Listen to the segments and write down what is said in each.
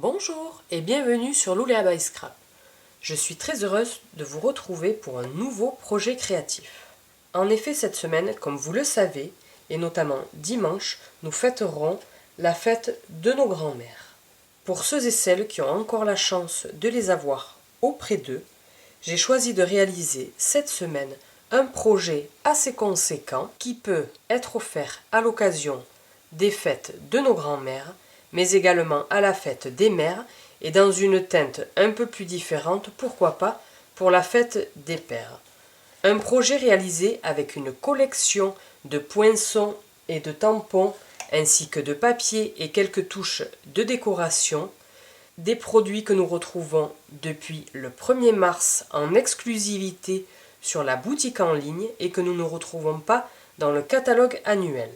Bonjour et bienvenue sur Lulea by Scrap. Je suis très heureuse de vous retrouver pour un nouveau projet créatif. En effet, cette semaine, comme vous le savez, et notamment dimanche, nous fêterons la fête de nos grands-mères. Pour ceux et celles qui ont encore la chance de les avoir auprès d'eux, j'ai choisi de réaliser cette semaine un projet assez conséquent qui peut être offert à l'occasion des fêtes de nos grands-mères, mais également à la fête des mères et dans une teinte un peu plus différente, pourquoi pas, pour la fête des pères. Un projet réalisé avec une collection de poinçons et de tampons, ainsi que de papier et quelques touches de décoration, des produits que nous retrouvons depuis le 1er mars en exclusivité sur la boutique en ligne et que nous ne retrouvons pas dans le catalogue annuel.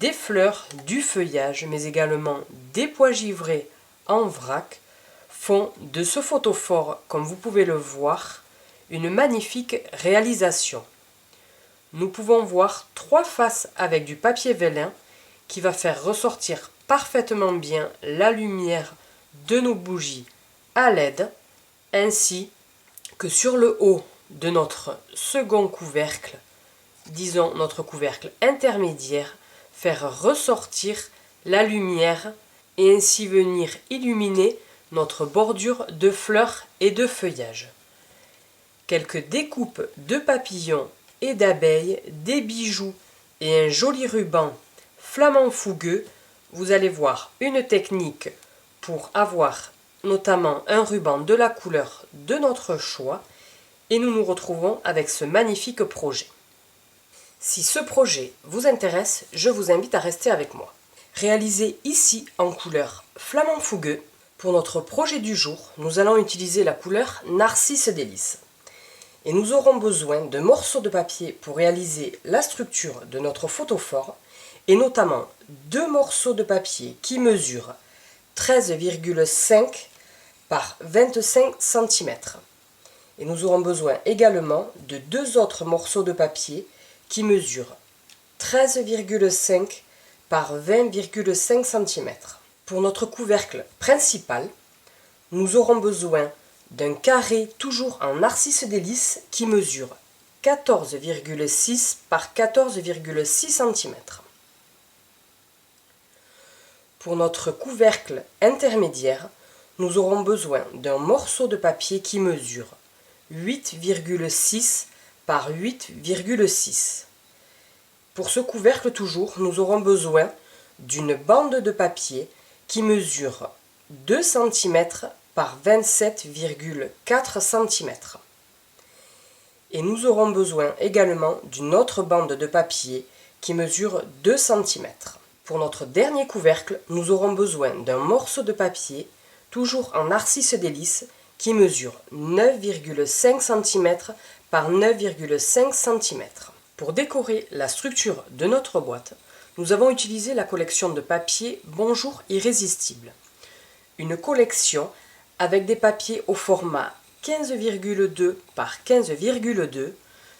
Des fleurs, du feuillage, mais également des pois givrés en vrac font de ce photophore, comme vous pouvez le voir, une magnifique réalisation. Nous pouvons voir 3 faces avec du papier vélin qui va faire ressortir parfaitement bien la lumière de nos bougies à LED, ainsi que sur le haut de notre second couvercle, disons notre couvercle intermédiaire, faire ressortir la lumière et ainsi venir illuminer notre bordure de fleurs et de feuillage. Quelques découpes de papillons et d'abeilles, des bijoux et un joli ruban flamand fougueux. Vous allez voir une technique pour avoir notamment un ruban de la couleur de notre choix et nous nous retrouvons avec ce magnifique projet. Si ce projet vous intéresse, je vous invite à rester avec moi. Réalisé ici en couleur flamand fougueux, pour notre projet du jour, nous allons utiliser la couleur Narcisse Délice. Et nous aurons besoin de morceaux de papier pour réaliser la structure de notre photophore, et notamment 2 morceaux de papier qui mesurent 13,5 par 25 cm. Et nous aurons besoin également de 2 autres morceaux de papier qui mesure 13,5 par 20,5 cm. Pour notre couvercle principal, nous aurons besoin d'un carré toujours en Narcisse Délice qui mesure 14,6 par 14,6 cm. Pour notre couvercle intermédiaire, nous aurons besoin d'un morceau de papier qui mesure 8,6 par 8,6. Pour ce couvercle toujours, nous aurons besoin d'une bande de papier qui mesure 2 cm par 27,4 cm. Et nous aurons besoin également d'une autre bande de papier qui mesure 2 cm. Pour notre dernier couvercle, nous aurons besoin d'un morceau de papier, toujours en Narcisse Délice, qui mesure 9,5 cm par 9,5 cm. Pour décorer la structure de notre boîte, nous avons utilisé la collection de papier Bonjour Irrésistible. Une collection avec des papiers au format 15,2 par 15,2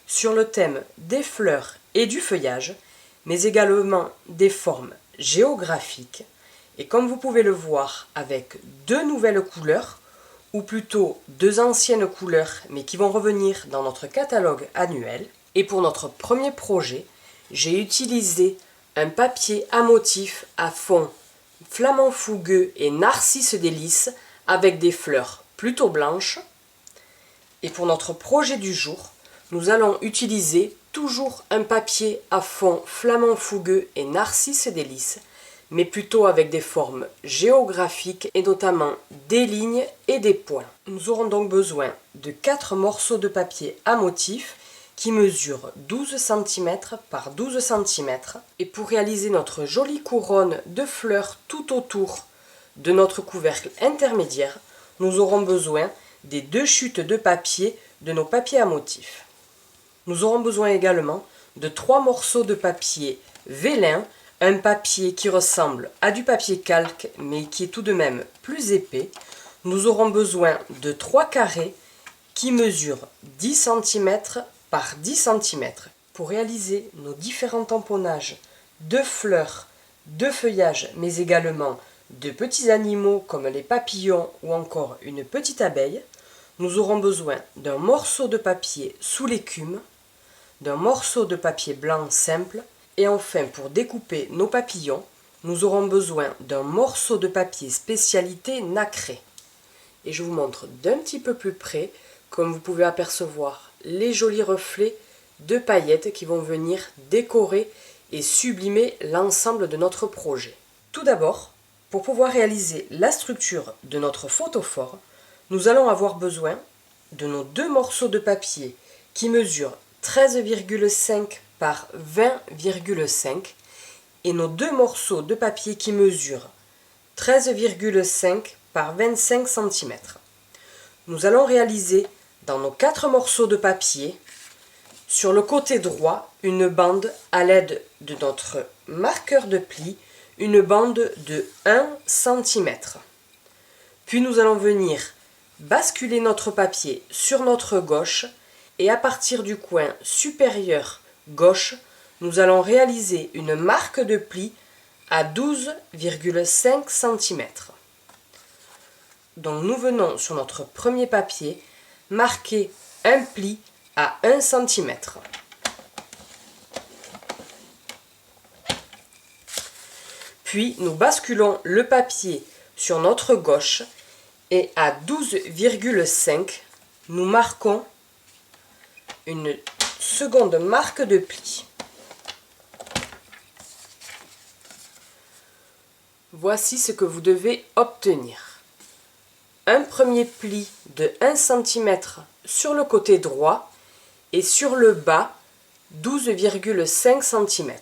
sur le thème des fleurs et du feuillage, mais également des formes géographiques. Et comme vous pouvez le voir avec 2 nouvelles couleurs, ou plutôt 2 anciennes couleurs, mais qui vont revenir dans notre catalogue annuel. Et pour notre premier projet, j'ai utilisé un papier à motif à fond flamand fougueux et Narcisse Délice avec des fleurs plutôt blanches. Et pour notre projet du jour, nous allons utiliser toujours un papier à fond flamand fougueux et Narcisse Délice, mais plutôt avec des formes géographiques et notamment des lignes et des points. Nous aurons donc besoin de 4 morceaux de papier à motif qui mesurent 12 cm par 12 cm. Et pour réaliser notre jolie couronne de fleurs tout autour de notre couvercle intermédiaire, nous aurons besoin des 2 chutes de papier de nos papiers à motif. Nous aurons besoin également de 3 morceaux de papier vélin, un papier qui ressemble à du papier calque mais qui est tout de même plus épais. Nous aurons besoin de 3 carrés qui mesurent 10 cm par 10 cm. Pour réaliser nos différents tamponnages de fleurs, de feuillage mais également de petits animaux comme les papillons ou encore une petite abeille, nous aurons besoin d'un morceau de papier sous l'écume, d'un morceau de papier blanc simple, et enfin pour découper nos papillons, nous aurons besoin d'un morceau de papier spécialité nacré. Et je vous montre d'un petit peu plus près, comme vous pouvez apercevoir, les jolis reflets de paillettes qui vont venir décorer et sublimer l'ensemble de notre projet. Tout d'abord, pour pouvoir réaliser la structure de notre photophore, nous allons avoir besoin de nos deux morceaux de papier qui mesurent 13,5 par 20,5 et nos deux morceaux de papier qui mesurent 13,5 par 25 cm. Nous allons réaliser dans nos 4 morceaux de papier, sur le côté droit, une bande à l'aide de notre marqueur de pli, une bande de 1 cm. Puis nous allons venir basculer notre papier sur notre gauche et à partir du coin supérieur gauche, nous allons réaliser une marque de pli à 12,5 cm. Donc nous venons sur notre premier papier marquer un pli à 1 cm. Puis nous basculons le papier sur notre gauche et à 12,5 nous marquons une seconde marque de pli. Voici ce que vous devez obtenir. Un premier pli de 1 cm sur le côté droit et sur le bas 12,5 cm.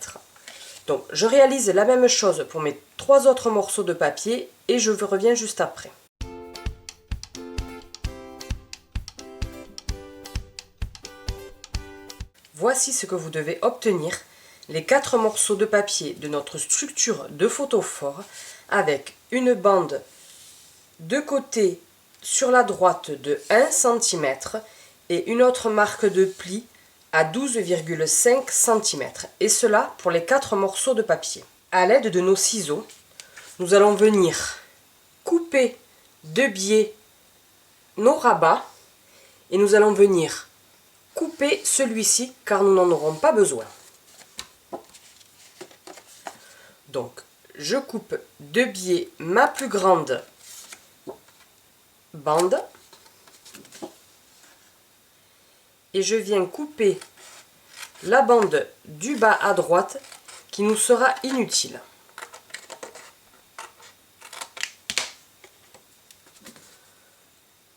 Donc je réalise la même chose pour mes 3 autres morceaux de papier et je reviens juste après. Voici ce que vous devez obtenir, les 4 morceaux de papier de notre structure de photophore avec une bande de côté sur la droite de 1 cm et une autre marque de pli à 12,5 cm. Et cela pour les 4 morceaux de papier. À l'aide de nos ciseaux, nous allons venir couper de biais nos rabats et nous allons venir couper celui-ci car nous n'en aurons pas besoin. Donc je coupe de biais ma plus grande bande et je viens couper la bande du bas à droite qui nous sera inutile.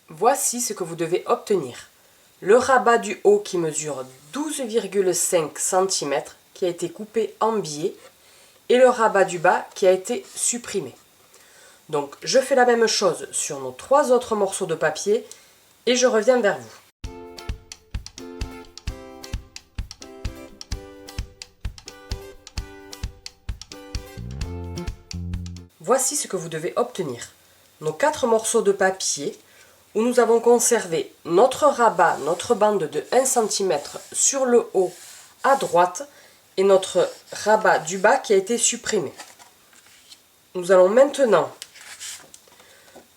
Voici ce que vous devez obtenir. Le rabat du haut qui mesure 12,5 cm qui a été coupé en biais et le rabat du bas qui a été supprimé. Donc je fais la même chose sur nos 3 autres morceaux de papier et je reviens vers vous. Voici ce que vous devez obtenir. Nos 4 morceaux de papier où nous avons conservé notre rabat, notre bande de 1 cm sur le haut à droite et notre rabat du bas qui a été supprimé. Nous allons maintenant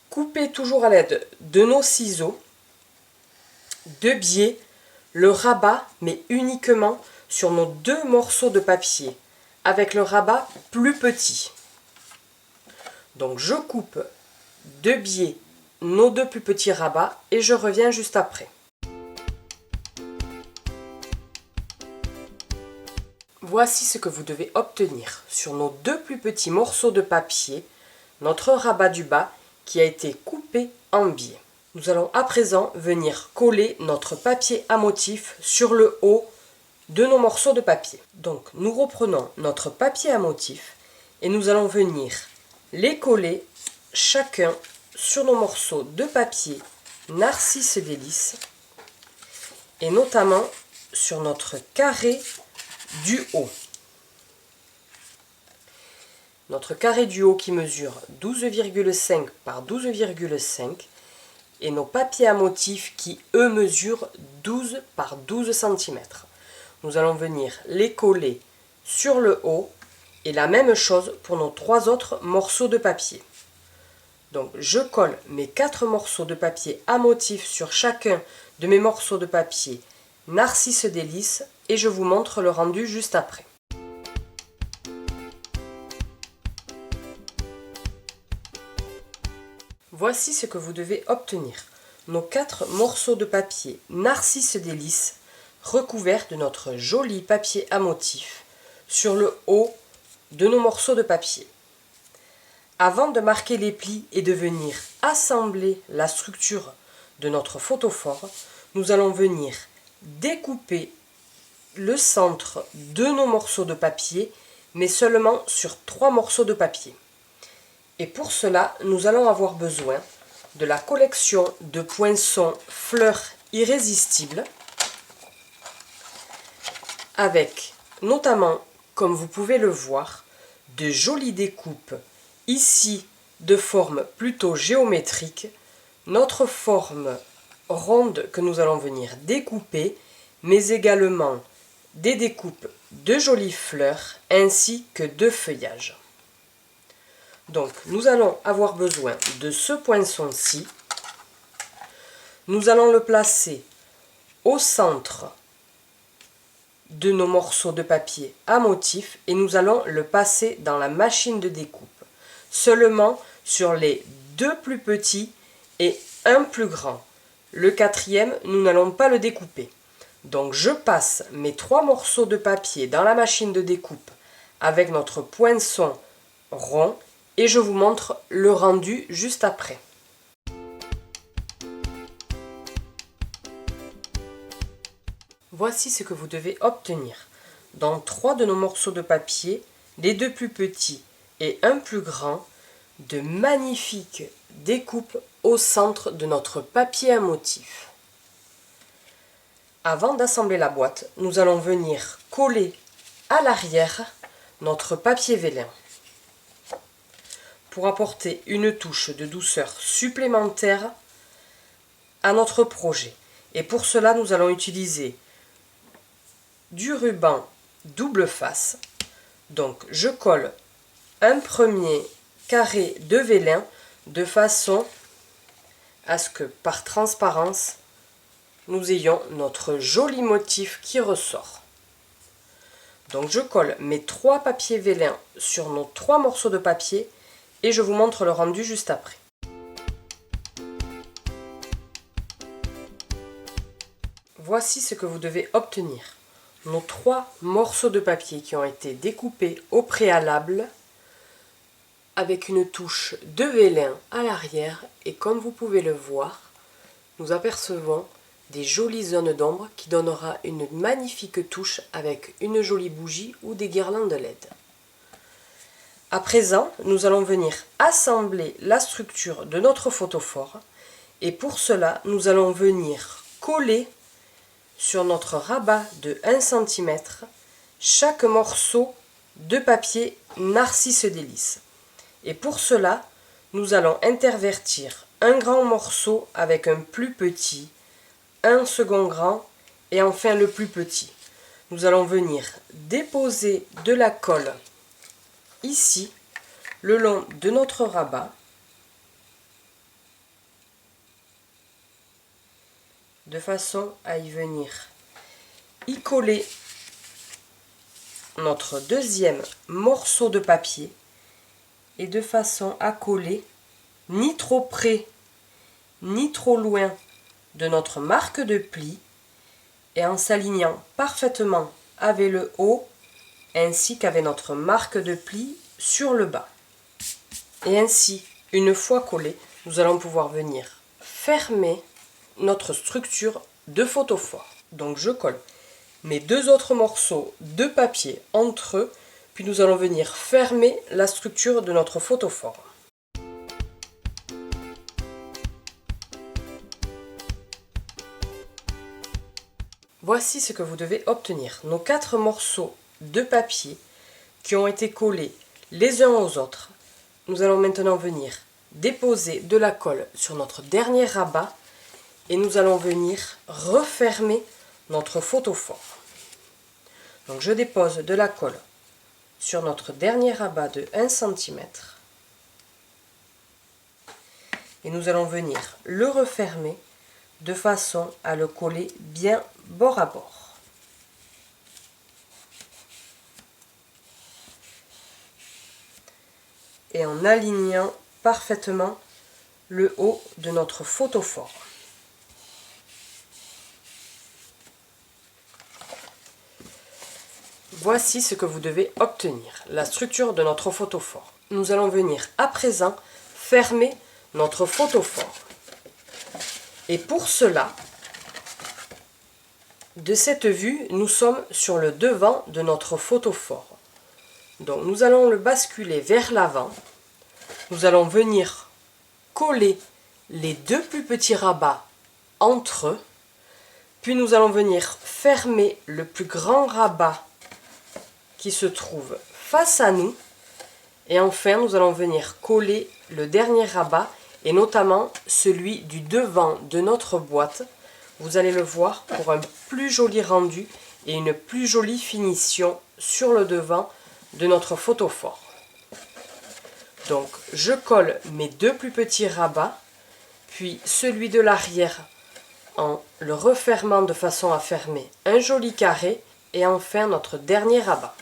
couper toujours à l'aide de nos ciseaux de biais le rabat mais uniquement sur nos 2 morceaux de papier avec le rabat plus petit. Donc je coupe de biais nos 2 plus petits rabats et je reviens juste après. Voici ce que vous devez obtenir sur nos 2 plus petits morceaux de papier, notre rabat du bas qui a été coupé en biais. Nous allons à présent venir coller notre papier à motif sur le haut de nos morceaux de papier. Donc nous reprenons notre papier à motif et nous allons venir les coller chacun sur nos morceaux de papier Narcisse Délice et notamment sur notre carré du haut. Notre carré du haut qui mesure 12,5 par 12,5 et nos papiers à motif qui eux mesurent 12 par 12 cm. Nous allons venir les coller sur le haut Et la même chose pour nos 3 autres morceaux de papier. Donc je colle mes 4 morceaux de papier à motif sur chacun de mes morceaux de papier Narcisse Délices et je vous montre le rendu juste après. Voici ce que vous devez obtenir. Nos 4 morceaux de papier Narcisse Délices recouverts de notre joli papier à motif sur le haut de nos morceaux de papier. Avant de marquer les plis et de venir assembler la structure de notre photophore, nous allons venir découper le centre de nos morceaux de papier, mais seulement sur 3 morceaux de papier. Et pour cela, nous allons avoir besoin de la collection de poinçons fleurs irrésistibles, avec notamment, comme vous pouvez le voir, de jolies découpes ici de forme plutôt géométrique, notre forme ronde que nous allons venir découper, mais également des découpes de jolies fleurs ainsi que de feuillages. Donc nous allons avoir besoin de ce poinçon-ci. Nous allons le placer au centre de nos morceaux de papier à motif et nous allons le passer dans la machine de découpe. Seulement sur les 2 plus petits et un plus grand. Le 4e, nous n'allons pas le découper. Donc je passe mes 3 morceaux de papier dans la machine de découpe avec notre poinçon rond et je vous montre le rendu juste après. Voici ce que vous devez obtenir. Dans 3 de nos morceaux de papier, les 2 plus petits et un plus grand, de magnifiques découpes au centre de notre papier à motif. Avant d'assembler la boîte, nous allons venir coller à l'arrière notre papier vélin pour apporter une touche de douceur supplémentaire à notre projet. Et pour cela, nous allons utiliser du ruban double face. Donc je colle un premier carré de vélin de façon à ce que par transparence nous ayons notre joli motif qui ressort. Donc je colle mes 3 papiers vélin sur nos 3 morceaux de papier et je vous montre le rendu juste après. Voici ce que vous devez obtenir. Nos 3 morceaux de papier qui ont été découpés au préalable avec une touche de vélin à l'arrière et comme vous pouvez le voir, nous apercevons des jolies zones d'ombre qui donnera une magnifique touche avec une jolie bougie ou des guirlandes LED. À présent, nous allons venir assembler la structure de notre photophore et pour cela, nous allons venir coller sur notre rabat de 1 cm chaque morceau de papier Narcisse Délices. Et pour cela, nous allons intervertir un grand morceau avec un plus petit, un second grand et enfin le plus petit. Nous allons venir déposer de la colle ici, le long de notre rabat, de façon à y venir y coller notre 2e morceau de papier et de façon à coller ni trop près ni trop loin de notre marque de pli et en s'alignant parfaitement avec le haut ainsi qu'avec notre marque de pli sur le bas. Et ainsi, une fois collé, nous allons pouvoir venir fermer notre structure de photophore. Donc je colle mes 2 autres morceaux de papier entre eux, puis nous allons venir fermer la structure de notre photophore. Voici ce que vous devez obtenir. Nos 4 morceaux de papier qui ont été collés les uns aux autres. Nous allons maintenant venir déposer de la colle sur notre dernier rabat et nous allons venir refermer notre photophore. Donc je dépose de la colle sur notre dernier rabat de 1 cm. Et nous allons venir le refermer de façon à le coller bien bord à bord. Et en alignant parfaitement le haut de notre photophore. Voici ce que vous devez obtenir, la structure de notre photophore. Nous allons venir à présent fermer notre photophore. Et pour cela, de cette vue, nous sommes sur le devant de notre photophore. Donc nous allons le basculer vers l'avant. Nous allons venir coller les deux plus petits rabats entre eux. Puis nous allons venir fermer le plus grand rabat qui se trouve face à nous. Et enfin, nous allons venir coller le dernier rabat et notamment celui du devant de notre boîte. Vous allez le voir pour un plus joli rendu et une plus jolie finition sur le devant de notre photophore. Donc je colle mes deux plus petits rabats, puis celui de l'arrière en le refermant de façon à fermer un joli carré et enfin notre dernier rabat.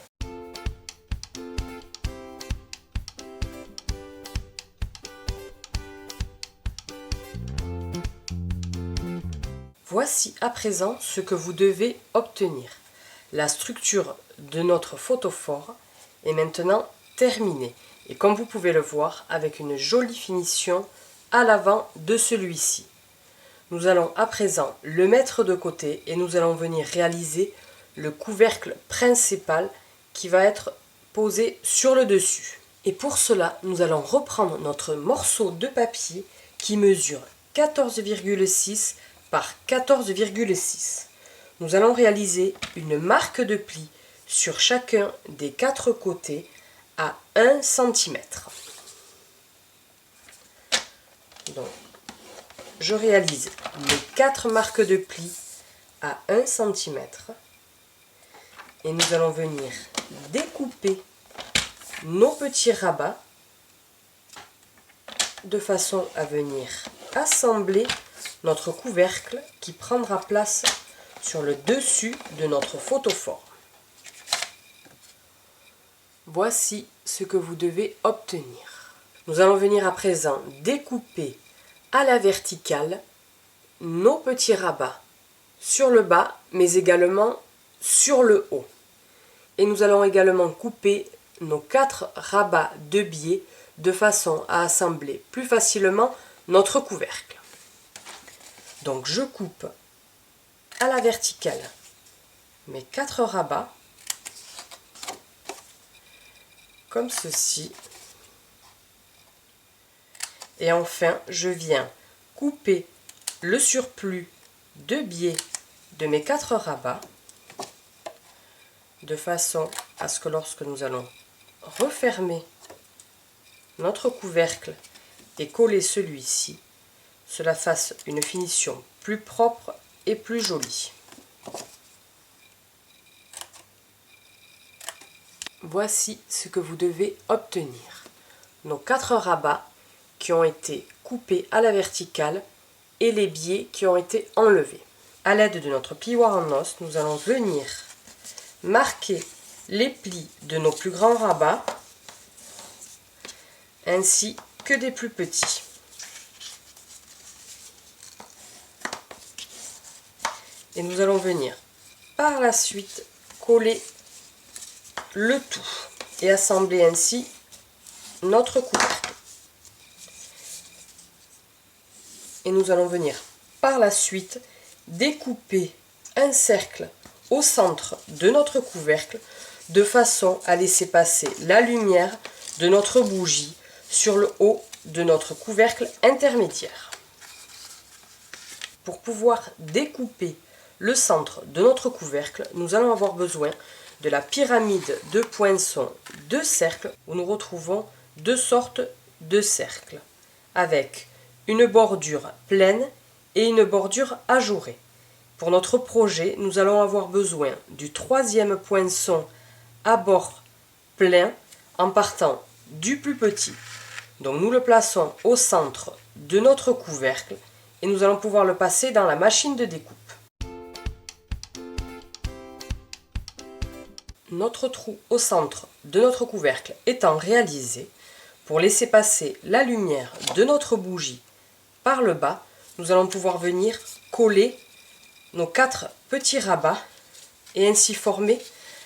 Voici à présent ce que vous devez obtenir. La structure de notre photophore est maintenant terminée. Et comme vous pouvez le voir, avec une jolie finition à l'avant de celui-ci. Nous allons à présent le mettre de côté et nous allons venir réaliser le couvercle principal qui va être posé sur le dessus. Et pour cela, nous allons reprendre notre morceau de papier qui mesure 14,6 par 14,6. Nous allons réaliser une marque de pli sur chacun des 4 côtés à 1 cm. Donc, je réalise mes 4 marques de pli à 1 cm et nous allons venir découper nos petits rabats de façon à venir assembler notre couvercle qui prendra place sur le dessus de notre photophore. Voici ce que vous devez obtenir. Nous allons venir à présent découper à la verticale nos petits rabats sur le bas mais également sur le haut. Et nous allons également couper nos 4 rabats de biais de façon à assembler plus facilement notre couvercle. Donc je coupe à la verticale mes 4 rabats comme ceci. Et enfin, je viens couper le surplus de biais de mes 4 rabats de façon à ce que lorsque nous allons refermer notre couvercle et coller celui-ci, cela fasse une finition plus propre et plus jolie. Voici ce que vous devez obtenir. Nos 4 rabats qui ont été coupés à la verticale et les biais qui ont été enlevés. À l'aide de notre plioir en os, nous allons venir marquer les plis de nos plus grands rabats ainsi que des plus petits. Et nous allons venir par la suite coller le tout et assembler ainsi notre couvercle. Et nous allons venir par la suite découper un cercle au centre de notre couvercle de façon à laisser passer la lumière de notre bougie sur le haut de notre couvercle intermédiaire. Pour pouvoir découper le centre de notre couvercle, nous allons avoir besoin de la pyramide de poinçons de cercle où nous retrouvons 2 sortes de cercles avec une bordure pleine et une bordure ajourée. Pour notre projet, nous allons avoir besoin du 3e poinçon à bord plein en partant du plus petit. Donc nous le plaçons au centre de notre couvercle et nous allons pouvoir le passer dans la machine de découpe. Notre trou au centre de notre couvercle étant réalisé, pour laisser passer la lumière de notre bougie par le bas, nous allons pouvoir venir coller nos 4 petits rabats et ainsi former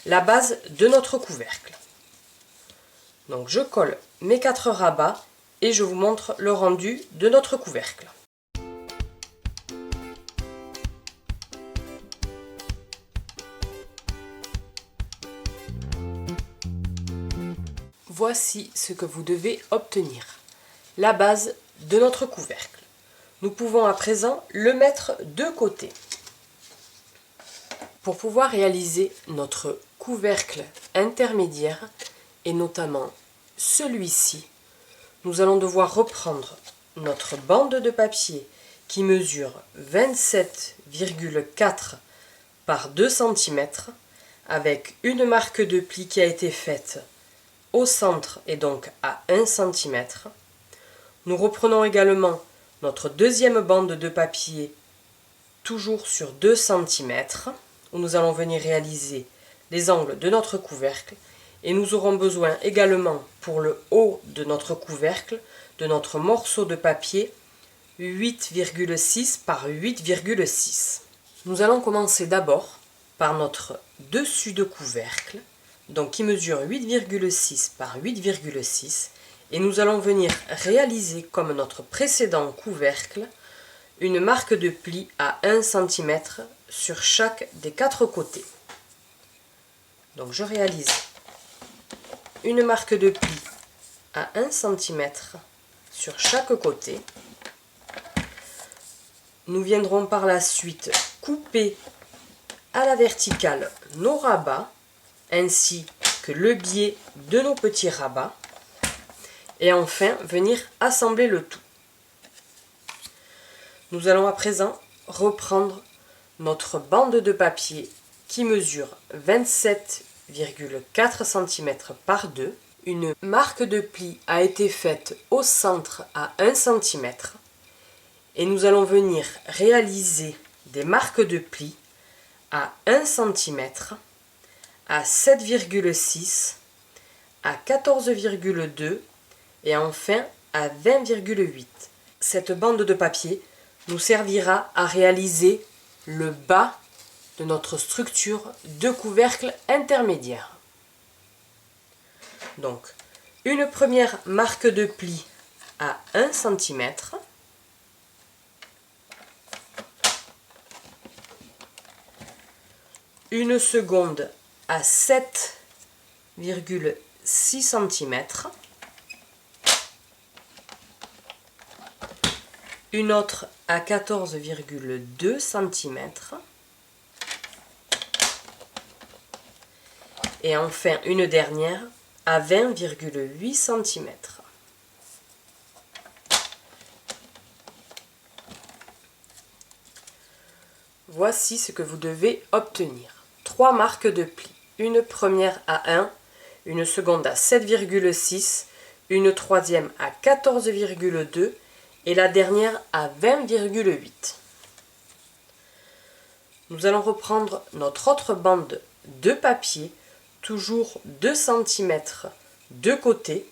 la base de notre couvercle. Donc je colle mes 4 rabats et je vous montre le rendu de notre couvercle. Voici ce que vous devez obtenir. La base de notre couvercle. Nous pouvons à présent le mettre de côté. Pour pouvoir réaliser notre couvercle intermédiaire, et notamment celui-ci, nous allons devoir reprendre notre bande de papier qui mesure 27,4 par 2 cm avec une marque de pli qui a été faite au centre et donc à 1 cm. Nous reprenons également notre deuxième bande de papier toujours sur 2 cm où nous allons venir réaliser les angles de notre couvercle et nous aurons besoin également pour le haut de notre couvercle de notre morceau de papier 8,6 par 8,6. Nous allons commencer d'abord par notre dessus de couvercle, donc qui mesure 8,6 par 8,6, et nous allons venir réaliser comme notre précédent couvercle une marque de pli à 1 cm sur chaque des 4 côtés. Donc je réalise une marque de pli à 1 cm sur chaque côté. Nous viendrons par la suite couper à la verticale nos rabats ainsi que le biais de nos petits rabats et enfin venir assembler le tout. Nous allons à présent reprendre notre bande de papier qui mesure 27,4 cm par 2. Une marque de pli a été faite au centre à 1 cm et nous allons venir réaliser des marques de pli à 1 cm, à 7,6, à 14,2 et enfin à 20,8. Cette bande de papier nous servira à réaliser le bas de notre structure de couvercle intermédiaire. Donc, une première marque de pli à 1 cm, une seconde à 7,6 cm, une autre à 14,2 cm et enfin une dernière à 20,8 cm. Voici ce que vous devez obtenir. 3 marques de pli. Une première à 1, une seconde à 7,6, une troisième à 14,2 et la dernière à 20,8. Nous allons reprendre notre autre bande de papier, toujours 2 cm de côté,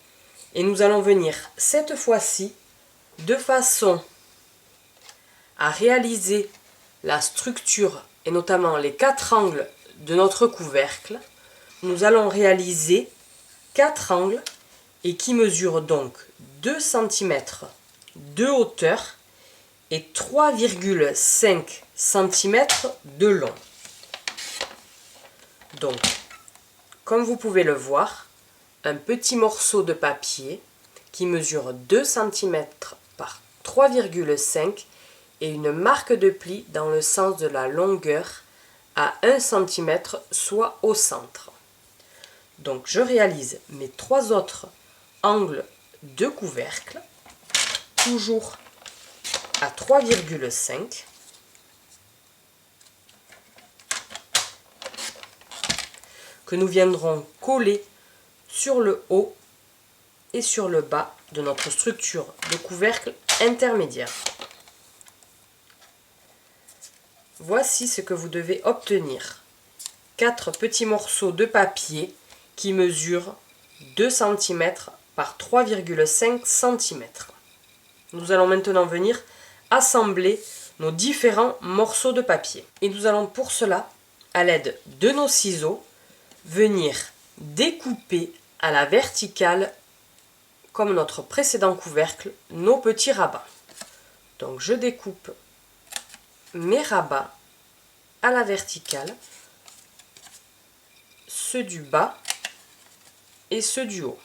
et nous allons venir cette fois-ci de façon à réaliser la structure et notamment les 4 angles de notre couvercle. Nous allons réaliser 4 angles et qui mesurent donc 2 cm de hauteur et 3,5 cm de long. Donc, comme vous pouvez le voir, un petit morceau de papier qui mesure 2 cm par 3,5 et une marque de pli dans le sens de la longueur à 1 cm, soit au centre. Donc je réalise mes 3 autres angles de couvercle, toujours à 3,5. Que nous viendrons coller sur le haut et sur le bas de notre structure de couvercle intermédiaire. Voici ce que vous devez obtenir. 4 petits morceaux de papier qui mesurent 2 cm par 3,5 cm. Nous allons maintenant venir assembler nos différents morceaux de papier. Et nous allons pour cela, à l'aide de nos ciseaux, venir découper à la verticale, comme notre précédent couvercle, nos petits rabats. Donc je découpe mes rabats à la verticale, ceux du bas et ceux du haut.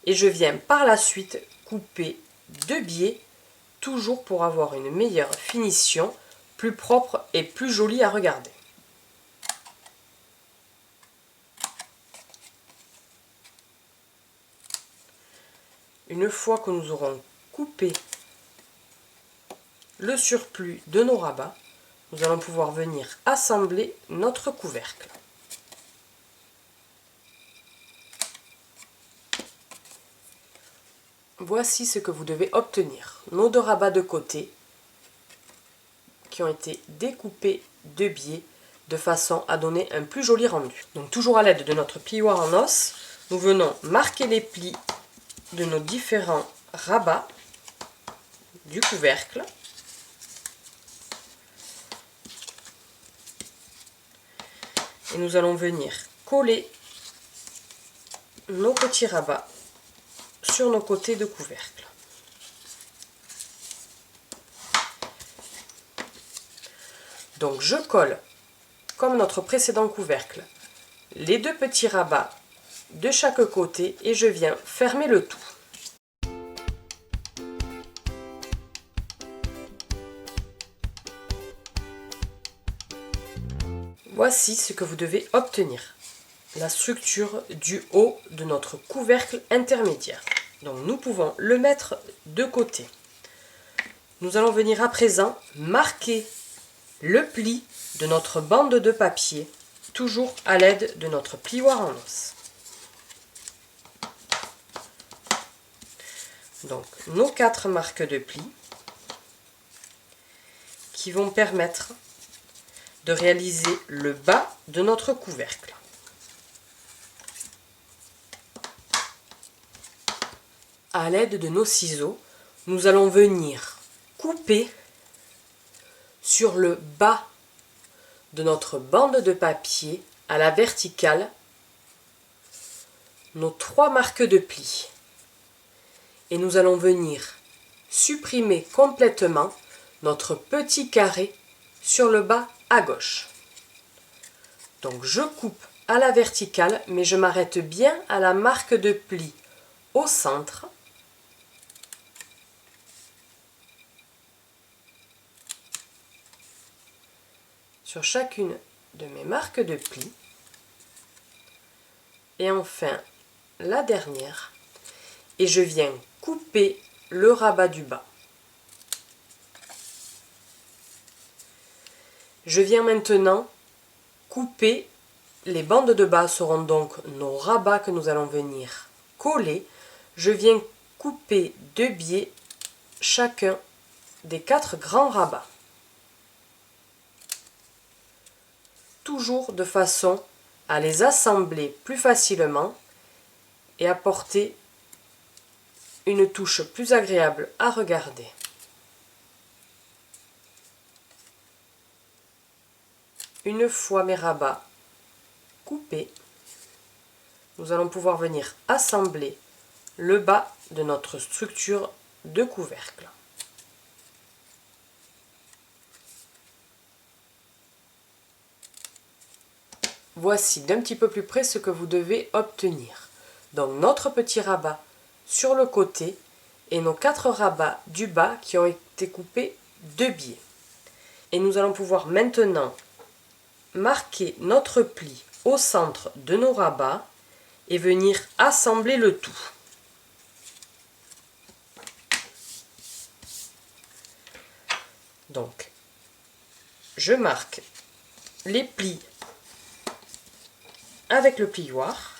Et je viens par la suite couper de biais, toujours pour avoir une meilleure finition, plus propre et plus jolie à regarder. Une fois que nous aurons coupé le surplus de nos rabats, nous allons pouvoir venir assembler notre couvercle. Voici ce que vous devez obtenir. Nos 2 rabats de côté qui ont été découpés de biais de façon à donner un plus joli rendu. Donc toujours à l'aide de notre plioir en os, nous venons marquer les plis de nos différents rabats du couvercle. Et nous allons venir coller nos petits rabats sur nos côtés de couvercle. Donc je colle, comme notre précédent couvercle, les 2 petits rabats de chaque côté et je viens fermer le tout. Voici ce que vous devez obtenir. La structure du haut de notre couvercle intermédiaire. Donc nous pouvons le mettre de côté. Nous allons venir à présent marquer le pli de notre bande de papier, toujours à l'aide de notre plioir en os. Donc nos 4 marques de pli qui vont permettre de réaliser le bas de notre couvercle. À l'aide de nos ciseaux, nous allons venir couper sur le bas de notre bande de papier à la verticale nos 3 marques de pli. Et nous allons venir supprimer complètement notre petit carré sur le bas à gauche. Donc je coupe à la verticale, mais je m'arrête bien à la marque de pli au centre. Sur chacune de mes marques de pli. Et enfin la dernière. Et je viens couper le rabat du bas. Je viens maintenant couper, les bandes de bas seront donc nos rabats que nous allons venir coller. Je viens couper de biais chacun des 4 grands rabats. Toujours de façon à les assembler plus facilement et apporter une touche plus agréable à regarder. Une fois mes rabats coupés, nous allons pouvoir venir assembler le bas de notre structure de couvercle. Voici d'un petit peu plus près ce que vous devez obtenir. Donc notre petit rabat sur le côté et nos 4 rabats du bas qui ont été coupés de biais. Et nous allons pouvoir maintenant marquer notre pli au centre de nos rabats et venir assembler le tout. Donc, je marque les plis avec le plioir.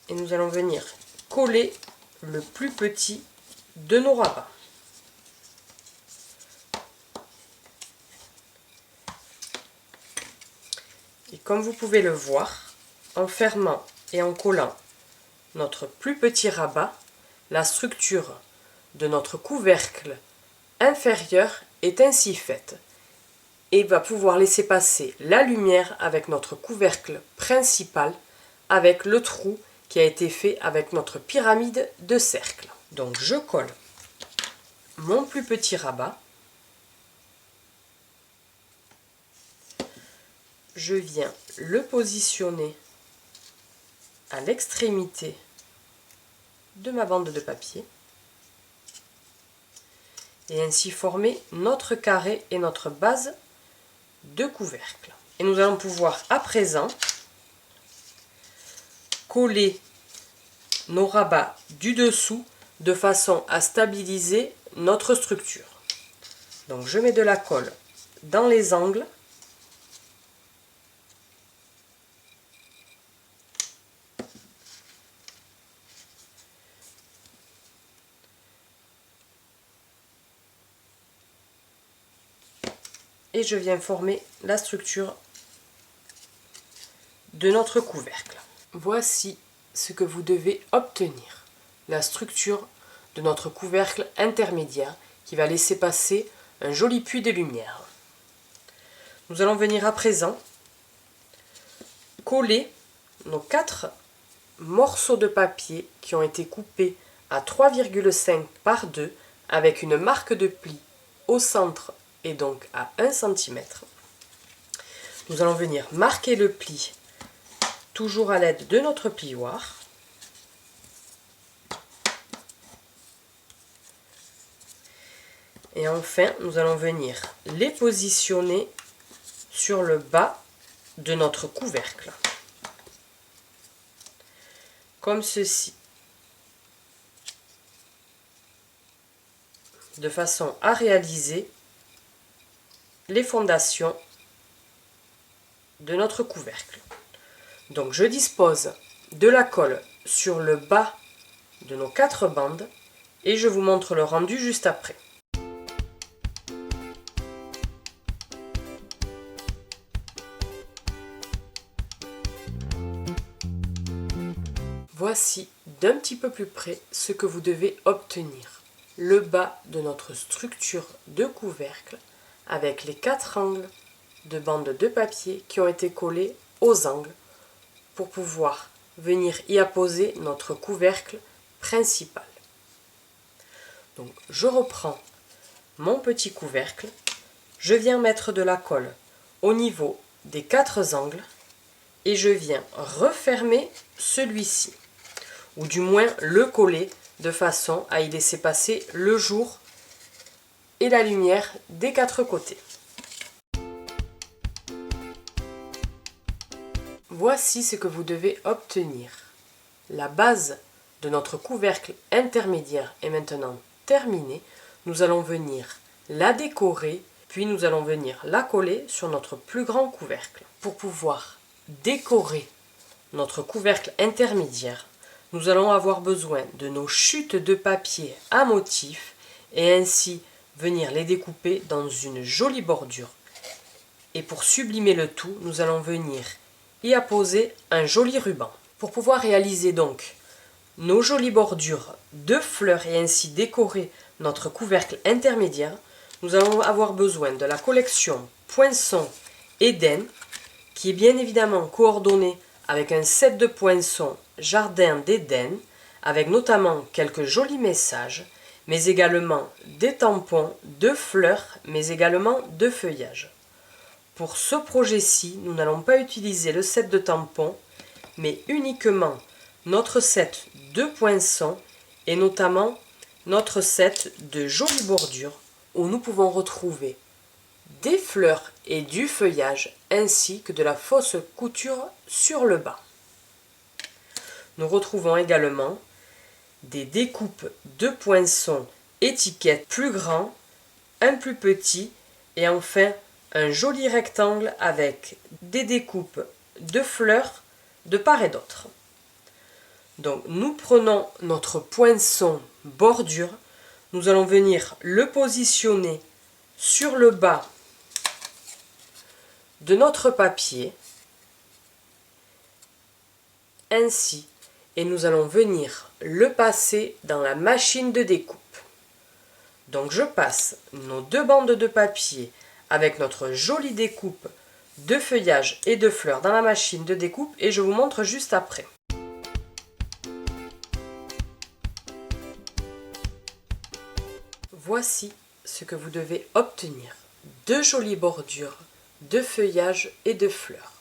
Et nous allons venir coller le plus petit de nos rabats. Et comme vous pouvez le voir, en fermant et en collant notre plus petit rabat, la structure de notre couvercle inférieur est ainsi faite et va pouvoir laisser passer la lumière avec notre couvercle principal avec le trou qui a été fait avec notre pyramide de cercle. Donc je colle mon plus petit rabat. Je viens le positionner à l'extrémité de ma bande de papier et ainsi former notre carré et notre base de couvercle. Et nous allons pouvoir à présent coller nos rabats du dessous de façon à stabiliser notre structure. Donc je mets de la colle dans les angles et je viens former la structure de notre couvercle. Voici ce que vous devez obtenir. La structure de notre couvercle intermédiaire qui va laisser passer un joli puits de lumière. Nous allons venir à présent coller nos 4 morceaux de papier qui ont été coupés à 3,5 par 2 avec une marque de pli au centre et donc à 1 cm. Nous allons venir marquer le pli toujours à l'aide de notre plioir. Et enfin, nous allons venir les positionner sur le bas de notre couvercle. Comme ceci. De façon à réaliser les fondations de notre couvercle. Donc je dispose de la colle sur le bas de nos 4 bandes et je vous montre le rendu juste après. Voici d'un petit peu plus près ce que vous devez obtenir. Le bas de notre structure de couvercle avec les 4 angles de bandes de papier qui ont été collés aux angles pour pouvoir venir y apposer notre couvercle principal. Donc je reprends mon petit couvercle, je viens mettre de la colle au niveau des 4 angles et je viens refermer celui-ci, ou du moins le coller de façon à y laisser passer le jour et la lumière des 4 côtés. Voici ce que vous devez obtenir. La base de notre couvercle intermédiaire est maintenant terminée. Nous allons venir la décorer, puis nous allons venir la coller sur notre plus grand couvercle. Pour pouvoir décorer notre couvercle intermédiaire, nous allons avoir besoin de nos chutes de papier à motif et ainsi venir les découper dans une jolie bordure. Et pour sublimer le tout, nous allons venir y apposer un joli ruban. Pour pouvoir réaliser donc nos jolies bordures de fleurs et ainsi décorer notre couvercle intermédiaire, nous allons avoir besoin de la collection Poinçon Eden, qui est bien évidemment coordonnée avec un set de poinçons Jardin d'Éden, avec notamment quelques jolis messages, mais également des tampons de fleurs, mais également de feuillage. Pour ce projet-ci, nous n'allons pas utiliser le set de tampons, mais uniquement notre set de poinçons et notamment notre set de jolies bordures où nous pouvons retrouver des fleurs et du feuillage ainsi que de la fausse couture sur le bas. Nous retrouvons également des découpes de poinçons étiquettes plus grands, un plus petit Et enfin, un joli rectangle avec des découpes de fleurs de part et d'autre. Donc nous prenons notre poinçon bordure, nous allons venir le positionner sur le bas de notre papier, ainsi, et nous allons venir le passer dans la machine de découpe. Donc je passe nos deux bandes de papier avec notre jolie découpe de feuillage et de fleurs dans la machine de découpe et je vous montre juste après. Voici ce que vous devez obtenir. Deux jolies bordures de feuillage et de fleurs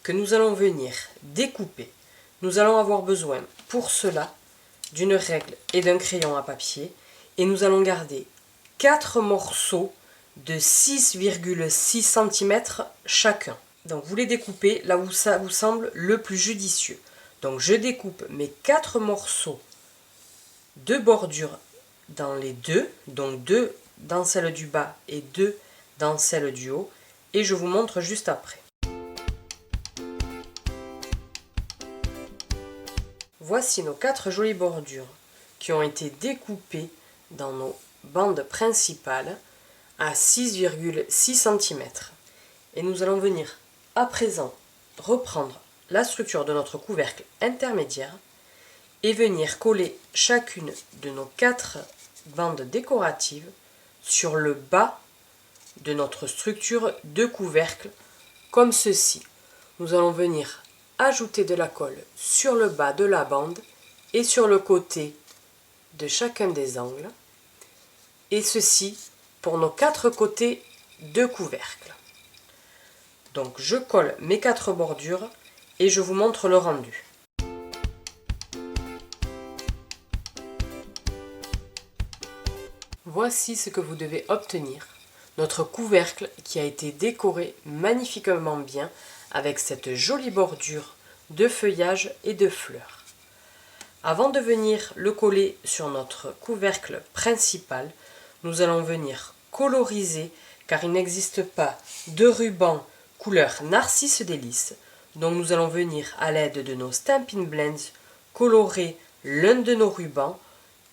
que nous allons venir découper. Nous allons avoir besoin pour cela d'une règle et d'un crayon à papier et nous allons garder 4 morceaux de 6,6 cm chacun. Donc vous les découpez là où ça vous semble le plus judicieux. Donc je découpe mes 4 morceaux de bordure dans les deux, donc 2 dans celle du bas et 2 dans celle du haut, et je vous montre juste après. Voici nos 4 jolies bordures qui ont été découpées dans nos bandes principales à 6,6 cm. Et nous allons venir à présent reprendre la structure de notre couvercle intermédiaire et venir coller chacune de nos 4 bandes décoratives sur le bas de notre structure de couvercle comme ceci. Nous allons venir ajouter de la colle sur le bas de la bande et sur le côté de chacun des angles, et ceci pour nos 4 côtés de couvercle. Donc je colle mes 4 bordures et je vous montre le rendu. Voici ce que vous devez obtenir. Notre couvercle qui a été décoré magnifiquement bien avec cette jolie bordure de feuillage et de fleurs. Avant de venir le coller sur notre couvercle principal, nous allons venir coloriser car il n'existe pas de ruban couleur Narcisse Délices. Donc nous allons venir à l'aide de nos Stampin' Blends colorer l'un de nos rubans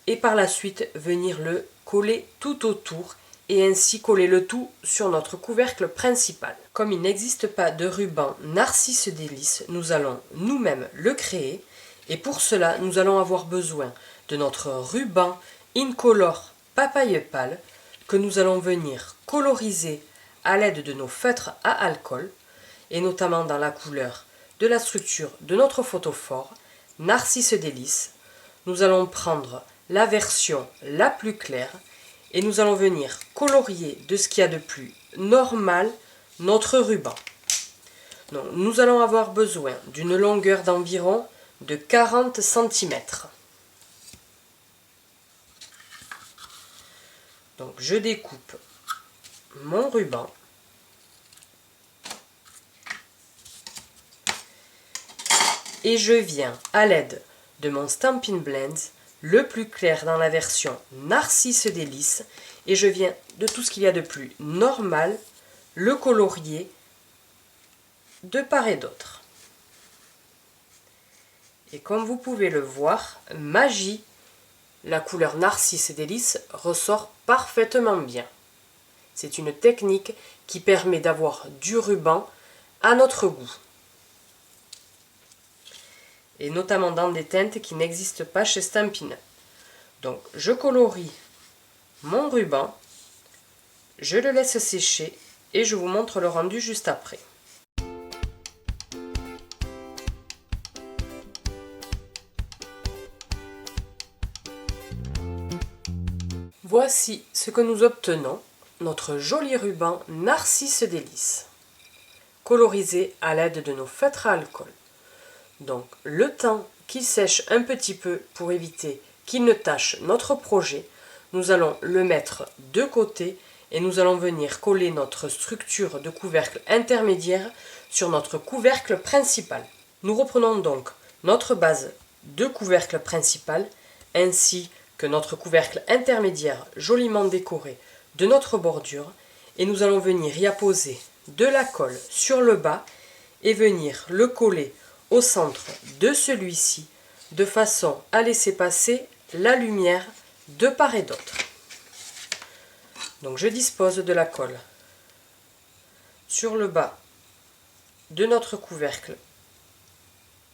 et par la suite venir le coller tout autour et ainsi coller le tout sur notre couvercle principal. Comme il n'existe pas de ruban Narcisse Délices, nous allons nous-mêmes le créer et pour cela nous allons avoir besoin de notre ruban Incolore Papaye Pâle que nous allons venir coloriser à l'aide de nos feutres à alcool et notamment dans la couleur de la structure de notre photophore Narcisse Délices. Nous allons prendre la version la plus claire et nous allons venir colorier de ce qu'il y a de plus normal notre ruban. Donc, nous allons avoir besoin d'une longueur d'environ de 40 cm. Donc je découpe mon ruban et je viens à l'aide de mon Stampin' Blends le plus clair dans la version Narcisse Délices et je viens de tout ce qu'il y a de plus normal le colorier de part et d'autre. Et comme vous pouvez le voir, magie, la couleur Narcisse Délices ressort parfaitement bien. C'est une technique qui permet d'avoir du ruban à notre goût. Et notamment dans des teintes qui n'existent pas chez Stampin'. Donc je colorie mon ruban, je le laisse sécher et je vous montre le rendu juste après. Voici ce que nous obtenons, notre joli ruban Narcisse Délices, colorisé à l'aide de nos feutres à alcool. Donc le temps qu'il sèche un petit peu pour éviter qu'il ne tache notre projet, nous allons le mettre de côté et nous allons venir coller notre structure de couvercle intermédiaire sur notre couvercle principal. Nous reprenons donc notre base de couvercle principal ainsi que notre couvercle intermédiaire joliment décoré de notre bordure et nous allons venir y apposer de la colle sur le bas et venir le coller au centre de celui-ci de façon à laisser passer la lumière de part et d'autre. Donc je dispose de la colle sur le bas de notre couvercle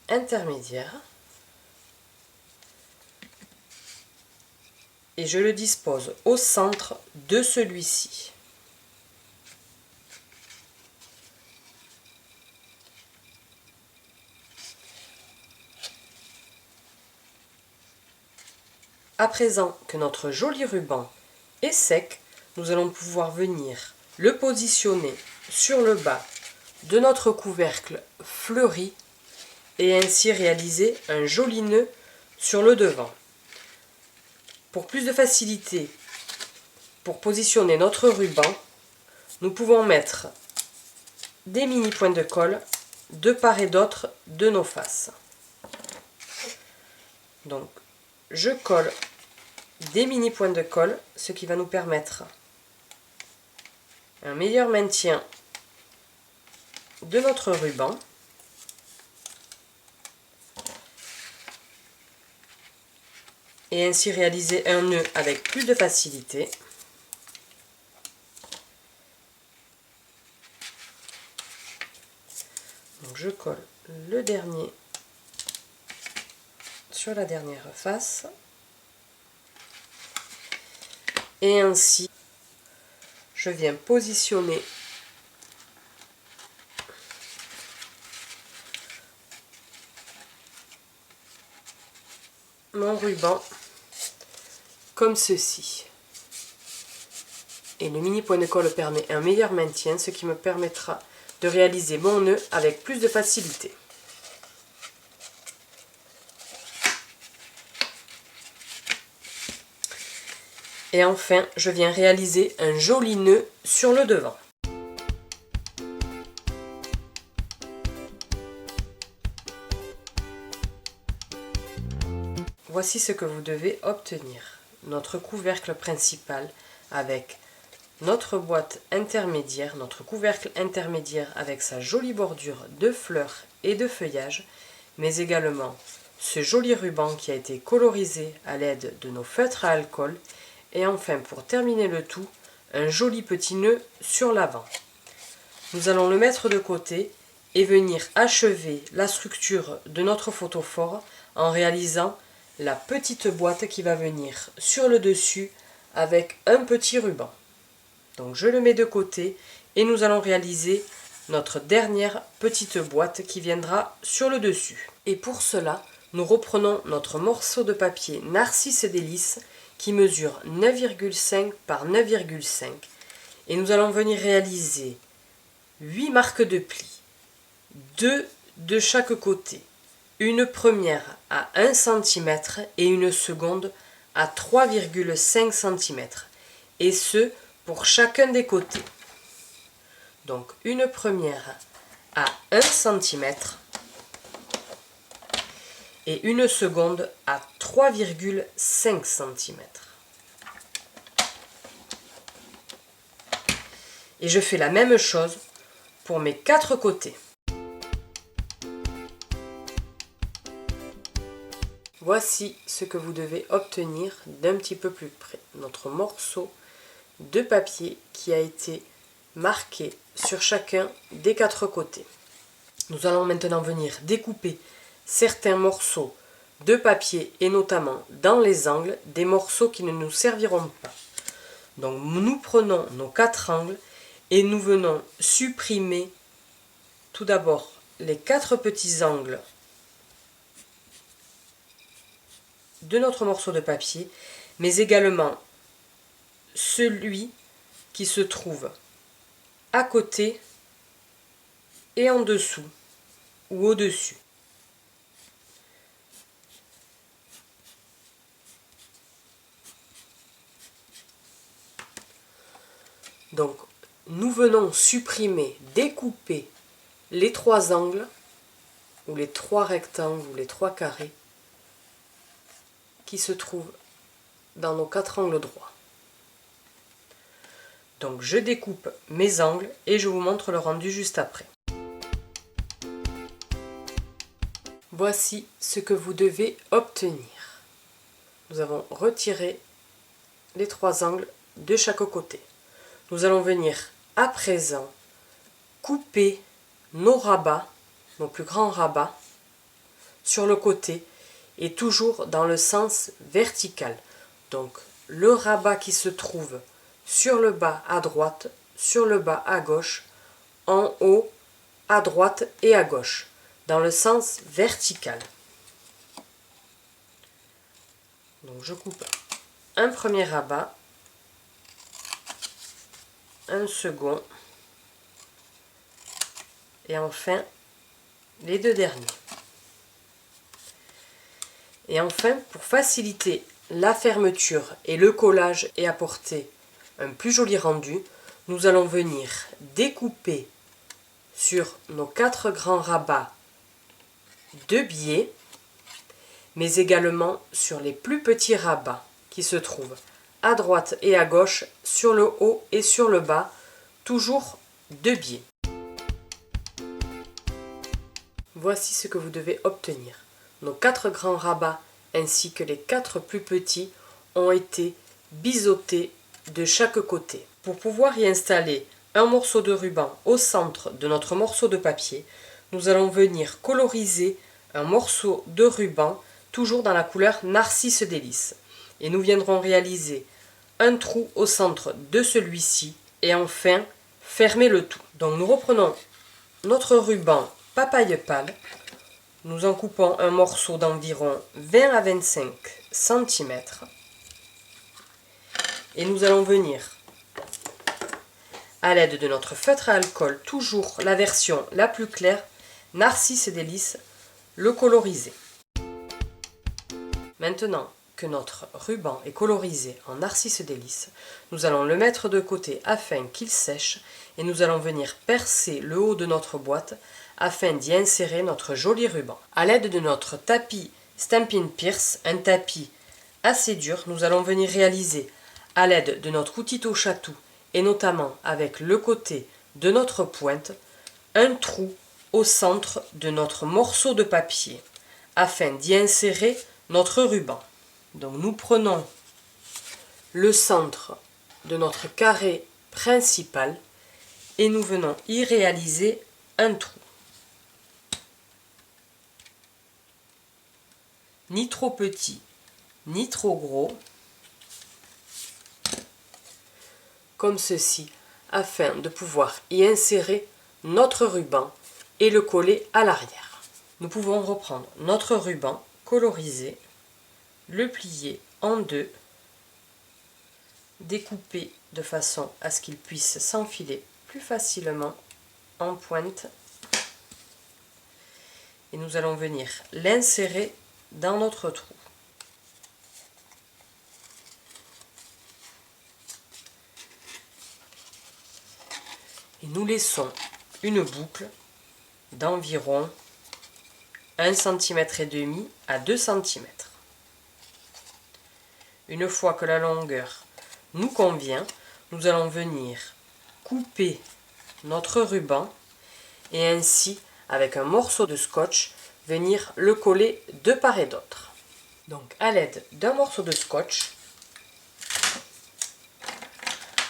intermédiaire et je le dispose au centre de celui-ci. À présent que notre joli ruban est sec, nous allons pouvoir venir le positionner sur le bas de notre couvercle fleuri et ainsi réaliser un joli nœud sur le devant. Pour plus de facilité, pour positionner notre ruban, nous pouvons mettre des mini points de colle de part et d'autre de nos faces. Donc, je colle des mini points de colle, ce qui va nous permettre un meilleur maintien de notre ruban. Et ainsi réaliser un nœud avec plus de facilité. Donc je colle le dernier sur la dernière face. Et ainsi, je viens positionner mon ruban comme ceci. Et le mini point de colle permet un meilleur maintien, ce qui me permettra de réaliser mon nœud avec plus de facilité. Et enfin, je viens réaliser un joli nœud sur le devant. Voici ce que vous devez obtenir. Notre couvercle principal avec notre boîte intermédiaire, notre couvercle intermédiaire avec sa jolie bordure de fleurs et de feuillage, mais également ce joli ruban qui a été colorisé à l'aide de nos feutres à alcool, et enfin pour terminer le tout, un joli petit nœud sur l'avant. Nous allons le mettre de côté et venir achever la structure de notre photophore en réalisant la petite boîte qui va venir sur le dessus avec un petit ruban. Donc je le mets de côté et nous allons réaliser notre dernière petite boîte qui viendra sur le dessus. Et pour cela, nous reprenons notre morceau de papier Narcisse Délices qui mesure 9,5 par 9,5 et nous allons venir réaliser 8 marques de pli, 2 de chaque côté, une première à 1 cm et une seconde à 3,5 cm, et ce pour chacun des côtés. Donc une première à 1 cm et une seconde à 3,5 cm. Et je fais la même chose pour mes 4 côtés. Voici ce que vous devez obtenir d'un petit peu plus près. Notre morceau de papier qui a été marqué sur chacun des 4 côtés. Nous allons maintenant venir découper certains morceaux de papier et notamment dans les angles, des morceaux qui ne nous serviront pas. Donc nous prenons nos 4 angles et nous venons supprimer tout d'abord les 4 petits angles de notre morceau de papier, mais également celui qui se trouve à côté et en dessous ou au-dessus. Donc nous venons supprimer, découper les 3 angles ou les 3 rectangles ou les 3 carrés qui se trouvent dans nos 4 angles droits. Donc je découpe mes angles et je vous montre le rendu juste après. Voici ce que vous devez obtenir. Nous avons retiré les 3 angles de chaque côté. Nous allons venir à présent couper nos rabats, nos plus grands rabats, sur le côté et toujours dans le sens vertical. Donc le rabat qui se trouve sur le bas à droite, sur le bas à gauche, en haut, à droite et à gauche, dans le sens vertical. Donc je coupe un premier rabat, un second, et enfin les 2 derniers. Et enfin, pour faciliter la fermeture et le collage et apporter un plus joli rendu, nous allons venir découper sur nos 4 grands rabats 2 biais, mais également sur les plus petits rabats qui se trouvent à droite et à gauche, sur le haut et sur le bas, toujours 2 biais. Voici ce que vous devez obtenir. Nos 4 grands rabats ainsi que les 4 plus petits ont été biseautés de chaque côté. Pour pouvoir y installer un morceau de ruban au centre de notre morceau de papier, nous allons venir coloriser un morceau de ruban toujours dans la couleur Narcisse Délices. Et nous viendrons réaliser un trou au centre de celui-ci et enfin fermer le tout. Donc nous reprenons notre ruban papaye pâle, nous en coupons un morceau d'environ 20 à 25 cm et nous allons venir à l'aide de notre feutre à alcool, toujours la version la plus claire, Narcisse Délices, le coloriser. Maintenant que notre ruban est colorisé en Narcisse Délices, nous allons le mettre de côté afin qu'il sèche et nous allons venir percer le haut de notre boîte afin d'y insérer notre joli ruban. A l'aide de notre tapis Stampin' Pierce, un tapis assez dur, nous allons venir réaliser à l'aide de notre outil touche-à-tout et notamment avec le côté de notre pointe, un trou au centre de notre morceau de papier afin d'y insérer notre ruban. Donc nous prenons le centre de notre carré principal et nous venons y réaliser un trou. Ni trop petit, ni trop gros, comme ceci, afin de pouvoir y insérer notre ruban et le coller à l'arrière. Nous pouvons reprendre notre ruban colorisé, le plier en 2, découper de façon à ce qu'il puisse s'enfiler plus facilement en pointe et nous allons venir l'insérer dans notre trou. Et nous laissons une boucle d'environ 1,5 cm à 2 cm. Une fois que la longueur nous convient, nous allons venir couper notre ruban et ainsi, avec un morceau de scotch, venir le coller de part et d'autre. Donc à l'aide d'un morceau de scotch,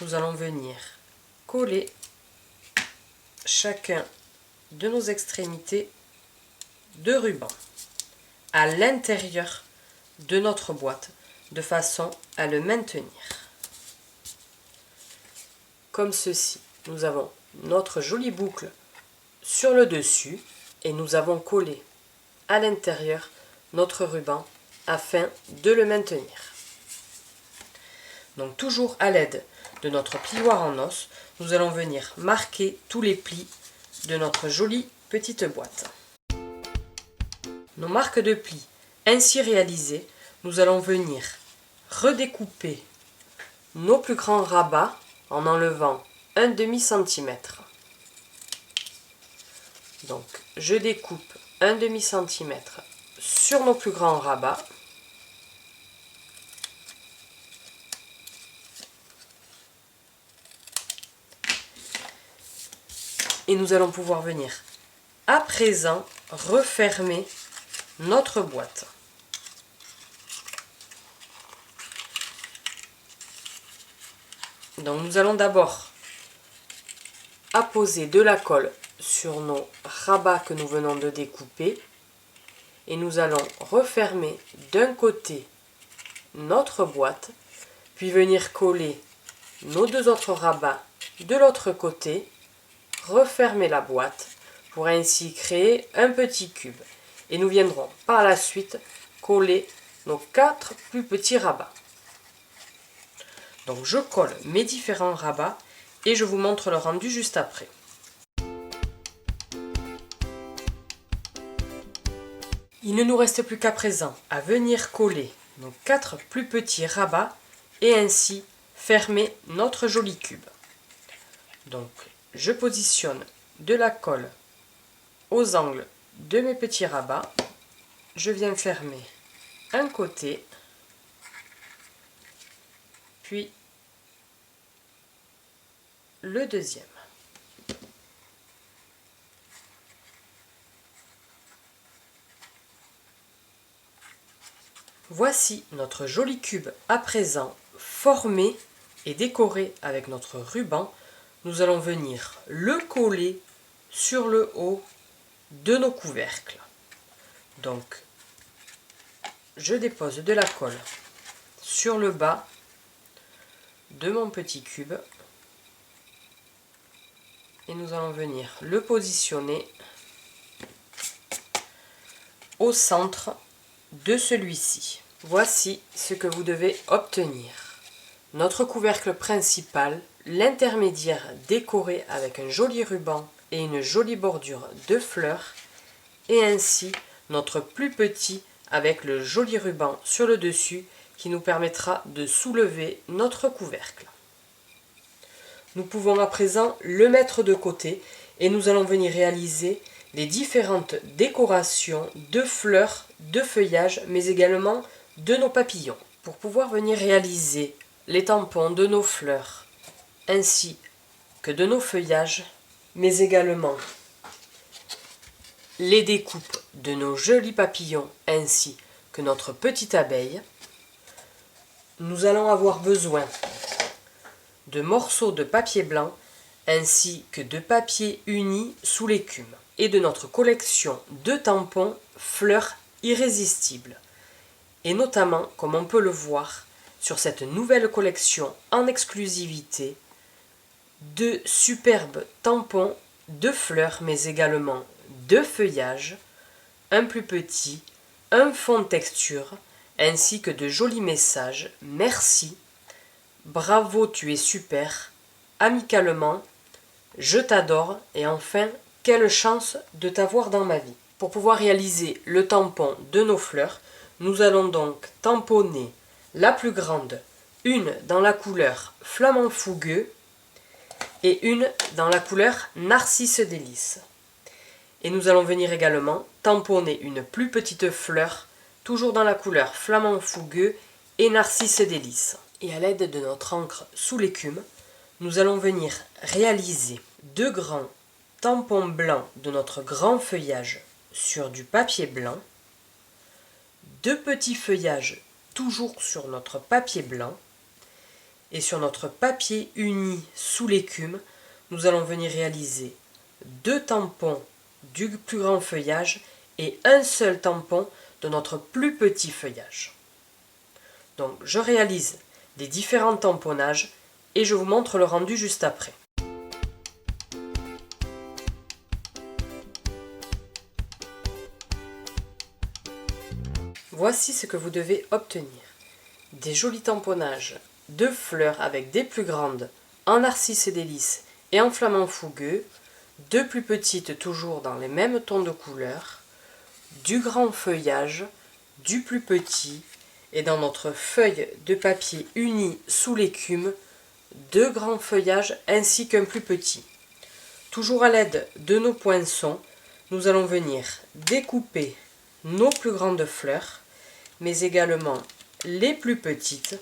nous allons venir coller chacun de nos extrémités de ruban à l'intérieur de notre boîte de façon à le maintenir. Comme ceci, nous avons notre jolie boucle sur le dessus et nous avons collé à l'intérieur notre ruban afin de le maintenir. Donc toujours à l'aide de notre plioir en os, nous allons venir marquer tous les plis de notre jolie petite boîte. Nos marques de plis ainsi réalisées, nous allons venir redécouper nos plus grands rabats en enlevant un demi-centimètre. Donc je découpe un demi-centimètre sur nos plus grands rabats. Et nous allons pouvoir venir à présent refermer notre boîte. Donc nous allons d'abord apposer de la colle sur nos rabats que nous venons de découper et nous allons refermer d'un côté notre boîte, puis venir coller nos deux autres rabats de l'autre côté, refermer la boîte pour ainsi créer un petit cube. Et nous viendrons par la suite coller nos 4 plus petits rabats. Donc je colle mes différents rabats et je vous montre le rendu juste après. Il ne nous reste plus qu'à présent à venir coller nos 4 plus petits rabats et ainsi fermer notre joli cube. Donc je positionne de la colle aux angles de mes petits rabats. Je viens fermer un côté, puis le deuxième. Voici notre joli cube à présent formé et décoré avec notre ruban. Nous allons venir le coller sur le haut de nos couvercles. Donc, je dépose de la colle sur le bas de mon petit cube et nous allons venir le positionner au centre de celui-ci. Voici ce que vous devez obtenir. Notre couvercle principal, l'intermédiaire décoré avec un joli ruban et une jolie bordure de fleurs, et ainsi notre plus petit avec le joli ruban sur le dessus qui nous permettra de soulever notre couvercle. Nous pouvons à présent le mettre de côté et nous allons venir réaliser les différentes décorations de fleurs, de feuillages, mais également de nos papillons. Pour pouvoir venir réaliser les tampons de nos fleurs, ainsi que de nos feuillages, mais également les découpes de nos jolis papillons, ainsi que notre petite abeille, nous allons avoir besoin de morceaux de papier blanc, ainsi que de papier uni sous l'écume, et de notre collection de tampons fleurs irrésistibles. Et notamment, comme on peut le voir, sur cette nouvelle collection en exclusivité, de superbes tampons de fleurs, mais également de feuillages, un plus petit, un fond de texture, ainsi que de jolis messages. Merci, bravo, tu es super, amicalement, je t'adore, et enfin, quelle chance de t'avoir dans ma vie. Pour pouvoir réaliser le tampon de nos fleurs, nous allons donc tamponner la plus grande, une dans la couleur flamant fougueux et une dans la couleur narcisse délice. Et nous allons venir également tamponner une plus petite fleur, toujours dans la couleur flamant fougueux et narcisse délice. Et à l'aide de notre encre sous l'écume, nous allons venir réaliser 2 grands tampons blancs de notre grand feuillage sur du papier blanc, 2 petits feuillages toujours sur notre papier blanc, et sur notre papier uni sous l'écume, nous allons venir réaliser 2 tampons du plus grand feuillage et un seul tampon de notre plus petit feuillage. Donc je réalise les différents tamponnages et je vous montre le rendu juste après. Voici ce que vous devez obtenir. Des jolis tamponnages de fleurs avec des plus grandes en narcisse et délice et en flamant fougueux, 2 plus petites toujours dans les mêmes tons de couleur, du grand feuillage, du plus petit, et dans notre feuille de papier uni sous l'écume, 2 grands feuillages ainsi qu'un plus petit. Toujours à l'aide de nos poinçons, nous allons venir découper nos plus grandes fleurs, mais également les plus petites,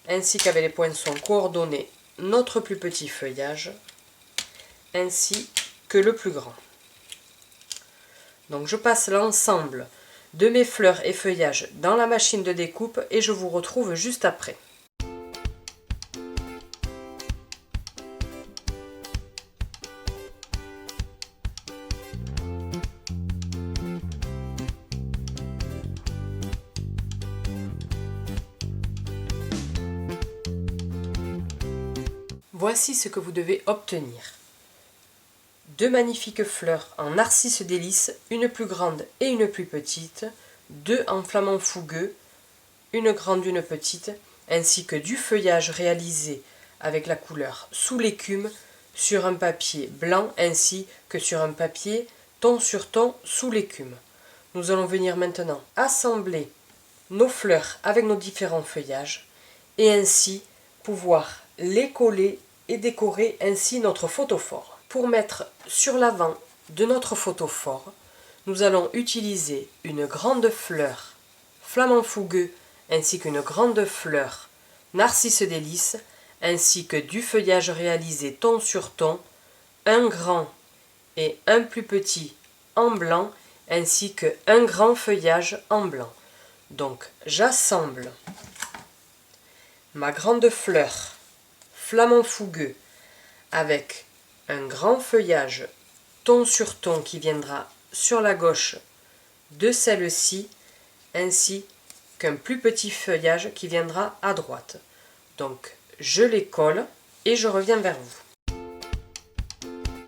ainsi qu'avec les poinçons coordonnés notre plus petit feuillage, ainsi que le plus grand. Donc je passe l'ensemble de mes fleurs et feuillages dans la machine de découpe et je vous retrouve juste après. Voici ce que vous devez obtenir. Deux magnifiques fleurs en narcisse délice, une plus grande et une plus petite, deux en flamant fougueux, une grande, une petite, ainsi que du feuillage réalisé avec la couleur sous l'écume sur un papier blanc ainsi que sur un papier ton sur ton sous l'écume. Nous allons venir maintenant assembler nos fleurs avec nos différents feuillages et ainsi pouvoir les coller et décorer ainsi notre photophore. Pour mettre sur l'avant de notre photophore, nous allons utiliser une grande fleur flamant fougueux ainsi qu'une grande fleur narcisse délice ainsi que du feuillage réalisé ton sur ton, un grand et un plus petit en blanc ainsi qu'un grand feuillage en blanc. Donc j'assemble ma grande fleur flamant fougueux avec un grand feuillage ton sur ton qui viendra sur la gauche de celle-ci ainsi qu'un plus petit feuillage qui viendra à droite. Donc je les colle et je reviens vers vous.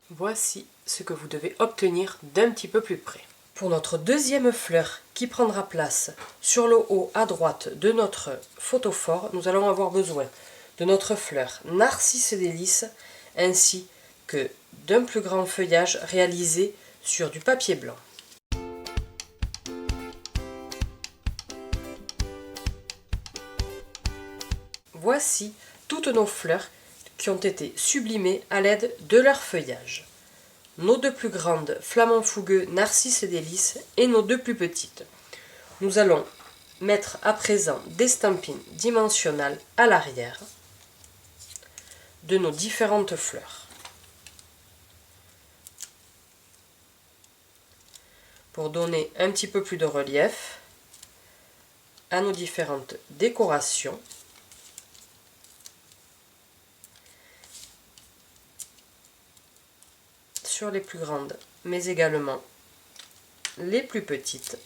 Voici ce que vous devez obtenir d'un petit peu plus près. Pour notre deuxième fleur qui prendra place sur le haut à droite de notre photophore, nous allons avoir besoin de notre fleur narcisse délice ainsi que d'un plus grand feuillage réalisé sur du papier blanc. Voici toutes nos fleurs qui ont été sublimées à l'aide de leur feuillage. Nos deux plus grandes, flamant fougueux, narcisse délice, et nos deux plus petites. Nous allons mettre à présent des stampines dimensionnelles à l'arrière de nos différentes fleurs. Pour donner un petit peu plus de relief à nos différentes décorations. Sur les plus grandes, mais également les plus petites.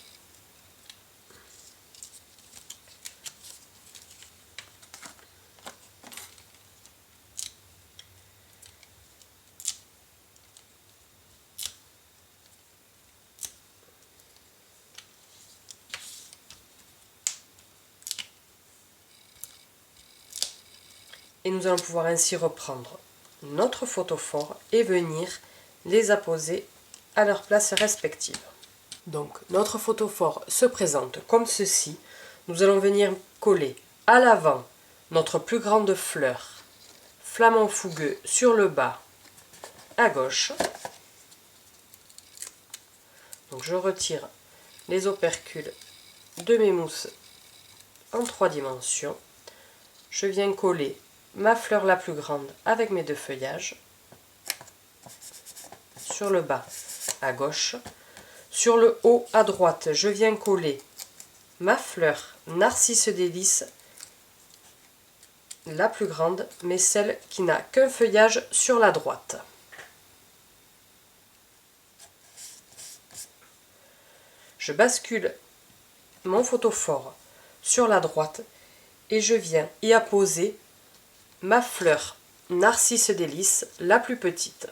Et nous allons pouvoir ainsi reprendre notre photophore et venir les apposer à leur place respective. Donc notre photophore se présente comme ceci. Nous allons venir coller à l'avant notre plus grande fleur flamant fougueux sur le bas à gauche. Donc je retire les opercules de mes mousses en 3 dimensions. Je viens coller ma fleur la plus grande avec mes deux feuillages sur le bas à gauche. Sur le haut à droite, je viens coller ma fleur narcisse délice la plus grande, mais celle qui n'a qu'un feuillage sur la droite. Je bascule mon photophore sur la droite et je viens y apposer ma fleur narcisse délice la plus petite.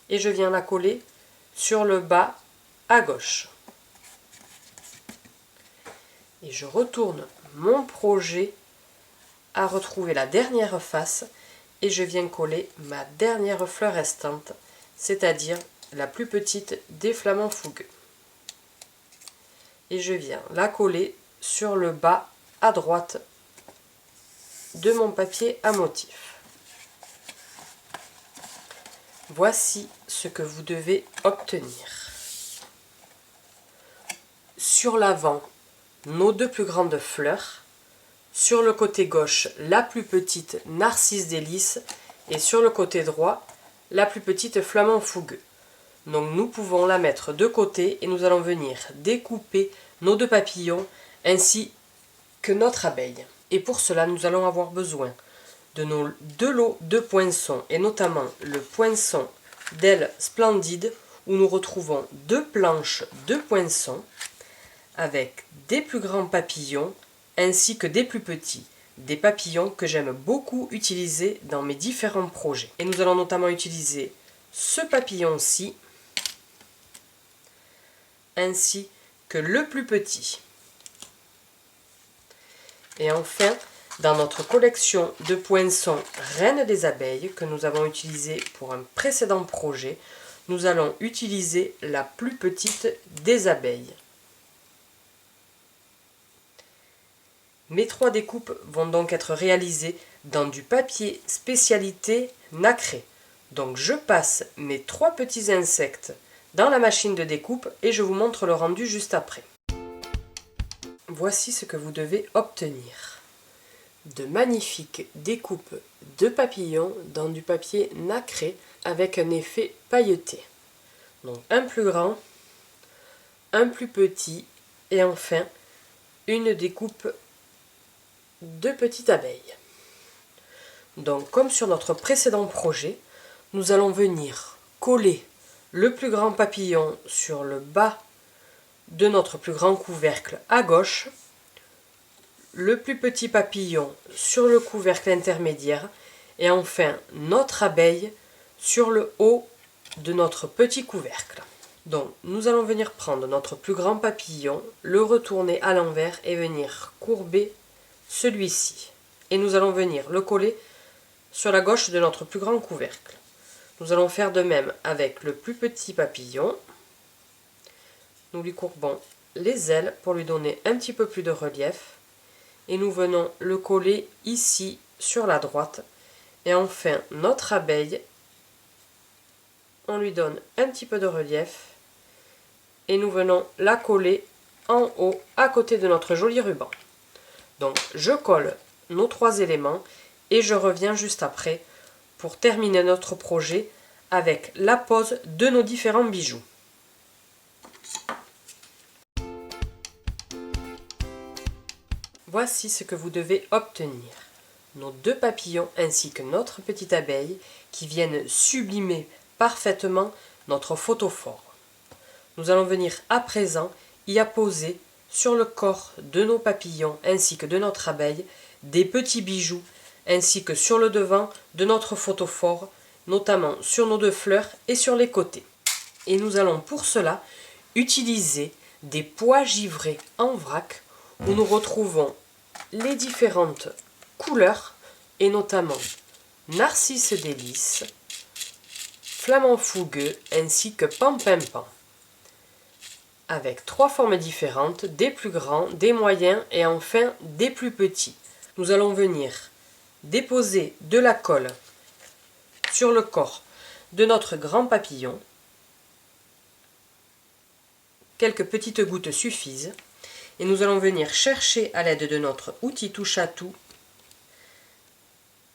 Et je viens la coller sur le bas à gauche. Et je retourne mon projet à retrouver la dernière face et je viens coller ma dernière fleur restante, c'est-à-dire la plus petite des flamants fougueux. Et je viens la coller sur le bas à droite de mon papier à motif. Voici ce que vous devez obtenir. Sur l'avant, nos deux plus grandes fleurs. sur le côté gauche la plus petite Narcisse délice et sur le côté droit la plus petite Flamant fougueux. Donc nous pouvons la mettre de côté et nous allons venir découper nos deux papillons ainsi que notre abeille. Et pour cela nous allons avoir besoin de nos deux lots de poinçons et notamment le poinçon d'aile splendide où nous retrouvons deux planches de poinçons avec des plus grands papillons ainsi que des plus petits. Des papillons que j'aime beaucoup utiliser dans mes différents projets. Et nous allons notamment utiliser ce papillon-ci ainsi que le plus petit. Et enfin, dans notre collection de poinçons Reine des abeilles que nous avons utilisé pour un précédent projet, nous allons utiliser la plus petite des abeilles. Mes 3 découpes vont donc être réalisées dans du papier spécialité nacré. Donc je passe mes 3 petits insectes dans la machine de découpe et je vous montre le rendu juste après. Voici ce que vous devez obtenir. De magnifiques découpes de papillons dans du papier nacré avec un effet pailleté. Donc un plus grand, un plus petit et enfin une découpe de petites abeilles. Donc comme sur notre précédent projet, nous allons venir coller le plus grand papillon sur le bas de notre plus grand couvercle à gauche, le plus petit papillon sur le couvercle intermédiaire et enfin notre abeille sur le haut de notre petit couvercle. Donc nous allons venir prendre notre plus grand papillon, le retourner à l'envers et venir courber celui-ci. Et nous allons venir le coller sur la gauche de notre plus grand couvercle. Nous allons faire de même avec le plus petit papillon. Nous lui courbons les ailes pour lui donner un petit peu plus de relief. Et nous venons le coller ici sur la droite. Et enfin notre abeille, on lui donne un petit peu de relief. Et nous venons la coller en haut à côté de notre joli ruban. Donc je colle nos 3 éléments et je reviens juste après pour terminer notre projet avec la pose de nos différents bijoux. Voici ce que vous devez obtenir. Nos 2 papillons ainsi que notre petite abeille qui viennent sublimer parfaitement notre photophore. Nous allons venir à présent y apposer sur le corps de nos papillons ainsi que de notre abeille des petits bijoux ainsi que sur le devant de notre photophore, notamment sur nos 2 fleurs et sur les côtés. Et nous allons pour cela utiliser des pois givrés en vrac où nous retrouvons les différentes couleurs et notamment Narcisse délice, Flamant fougueux ainsi que Pampimpan, avec 3 formes différentes, des plus grands, des moyens et enfin des plus petits. Nous allons venir déposer de la colle sur le corps de notre grand papillon. Quelques petites gouttes suffisent. Et nous allons venir chercher à l'aide de notre outil touche à tout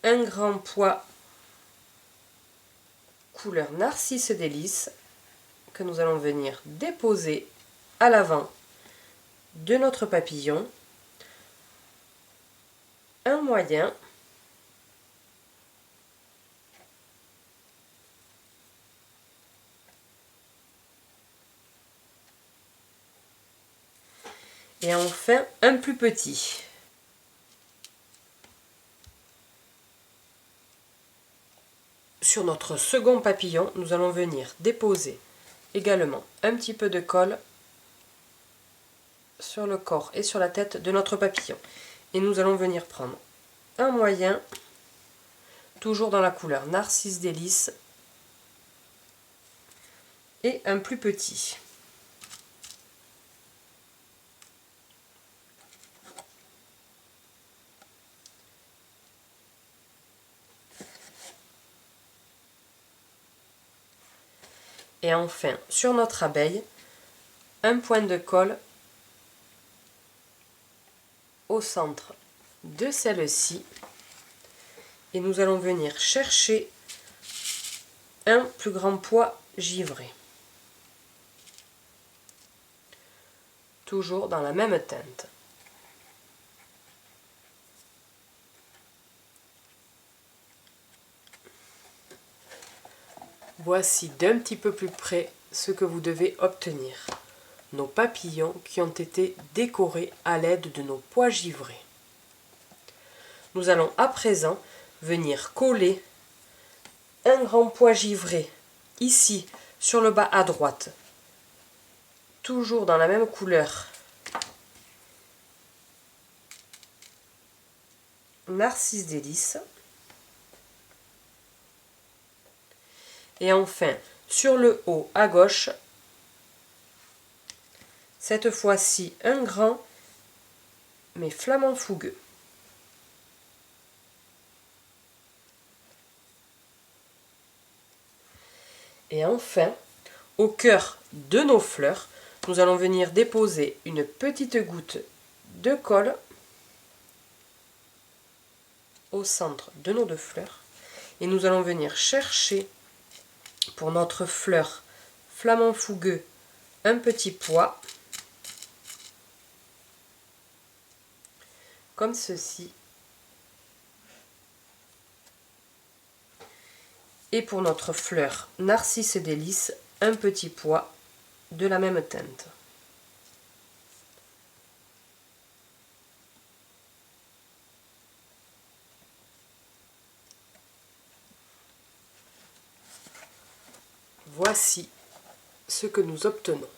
un grand pois couleur Narcisse délice que nous allons venir déposer à l'avant de notre papillon, un moyen et enfin un plus petit. Sur notre second papillon, nous allons venir déposer également un petit peu de colle sur le corps et sur la tête de notre papillon. Et nous allons venir prendre un moyen, toujours dans la couleur Narcisse délice, et un plus petit. Et enfin, sur notre abeille, un point de colle au centre de celle-ci et nous allons venir chercher un plus grand pois givré. Toujours dans la même teinte. Voici d'un petit peu plus près ce que vous devez obtenir. Nos papillons qui ont été décorés à l'aide de nos pois givrés. Nous allons à présent venir coller un grand pois givré ici sur le bas à droite, toujours dans la même couleur, Narcisse Délices. Et enfin, sur le haut à gauche, cette fois-ci un grand, mais flamant fougueux. Et enfin, au cœur de nos fleurs, nous allons venir déposer une petite goutte de colle au centre de nos deux fleurs. Et nous allons venir chercher pour notre fleur flamant fougueux un petit pois, comme ceci. Et pour notre fleur Narcisse Délices, un petit pois de la même teinte. Voici ce que nous obtenons.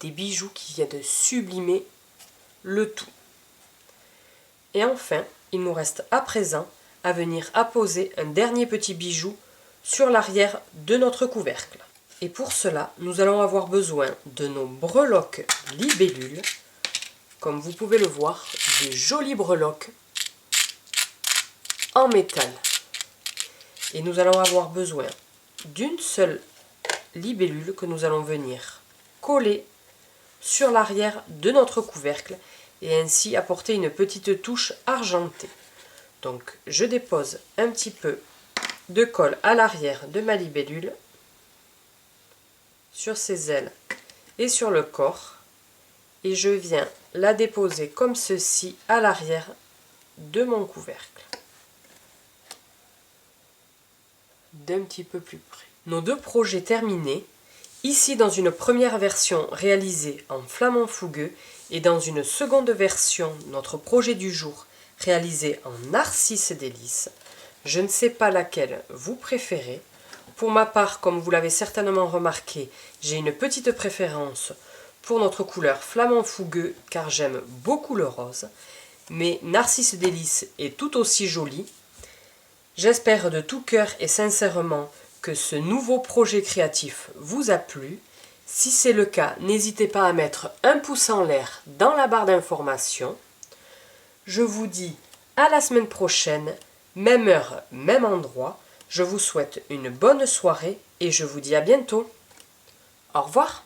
Des bijoux qui viennent sublimer le tout. Et enfin, il nous reste à présent à venir apposer un dernier petit bijou sur l'arrière de notre couvercle. Et pour cela, nous allons avoir besoin de nos breloques libellules. Comme vous pouvez le voir, de jolies breloques en métal. Et nous allons avoir besoin d'une seule libellule que nous allons venir coller sur l'arrière de notre couvercle et ainsi apporter une petite touche argentée. Donc je dépose un petit peu de colle à l'arrière de ma libellule, sur ses ailes et sur le corps, et je viens la déposer comme ceci à l'arrière de mon couvercle, d'un petit peu plus près. Nos deux projets terminés, ici dans une première version réalisée en flamant fougueux et dans une seconde version, notre projet du jour, réalisé en Narcisse Délices. Je ne sais pas laquelle vous préférez. Pour ma part, comme vous l'avez certainement remarqué, j'ai une petite préférence pour notre couleur flamant fougueux car j'aime beaucoup le rose. Mais Narcisse Délices est tout aussi joli. J'espère de tout cœur et sincèrement que ce nouveau projet créatif vous a plu. Si c'est le cas, n'hésitez pas à mettre un pouce en l'air dans la barre d'information. Je vous dis à la semaine prochaine, même heure, même endroit. Je vous souhaite une bonne soirée et je vous dis à bientôt. Au revoir.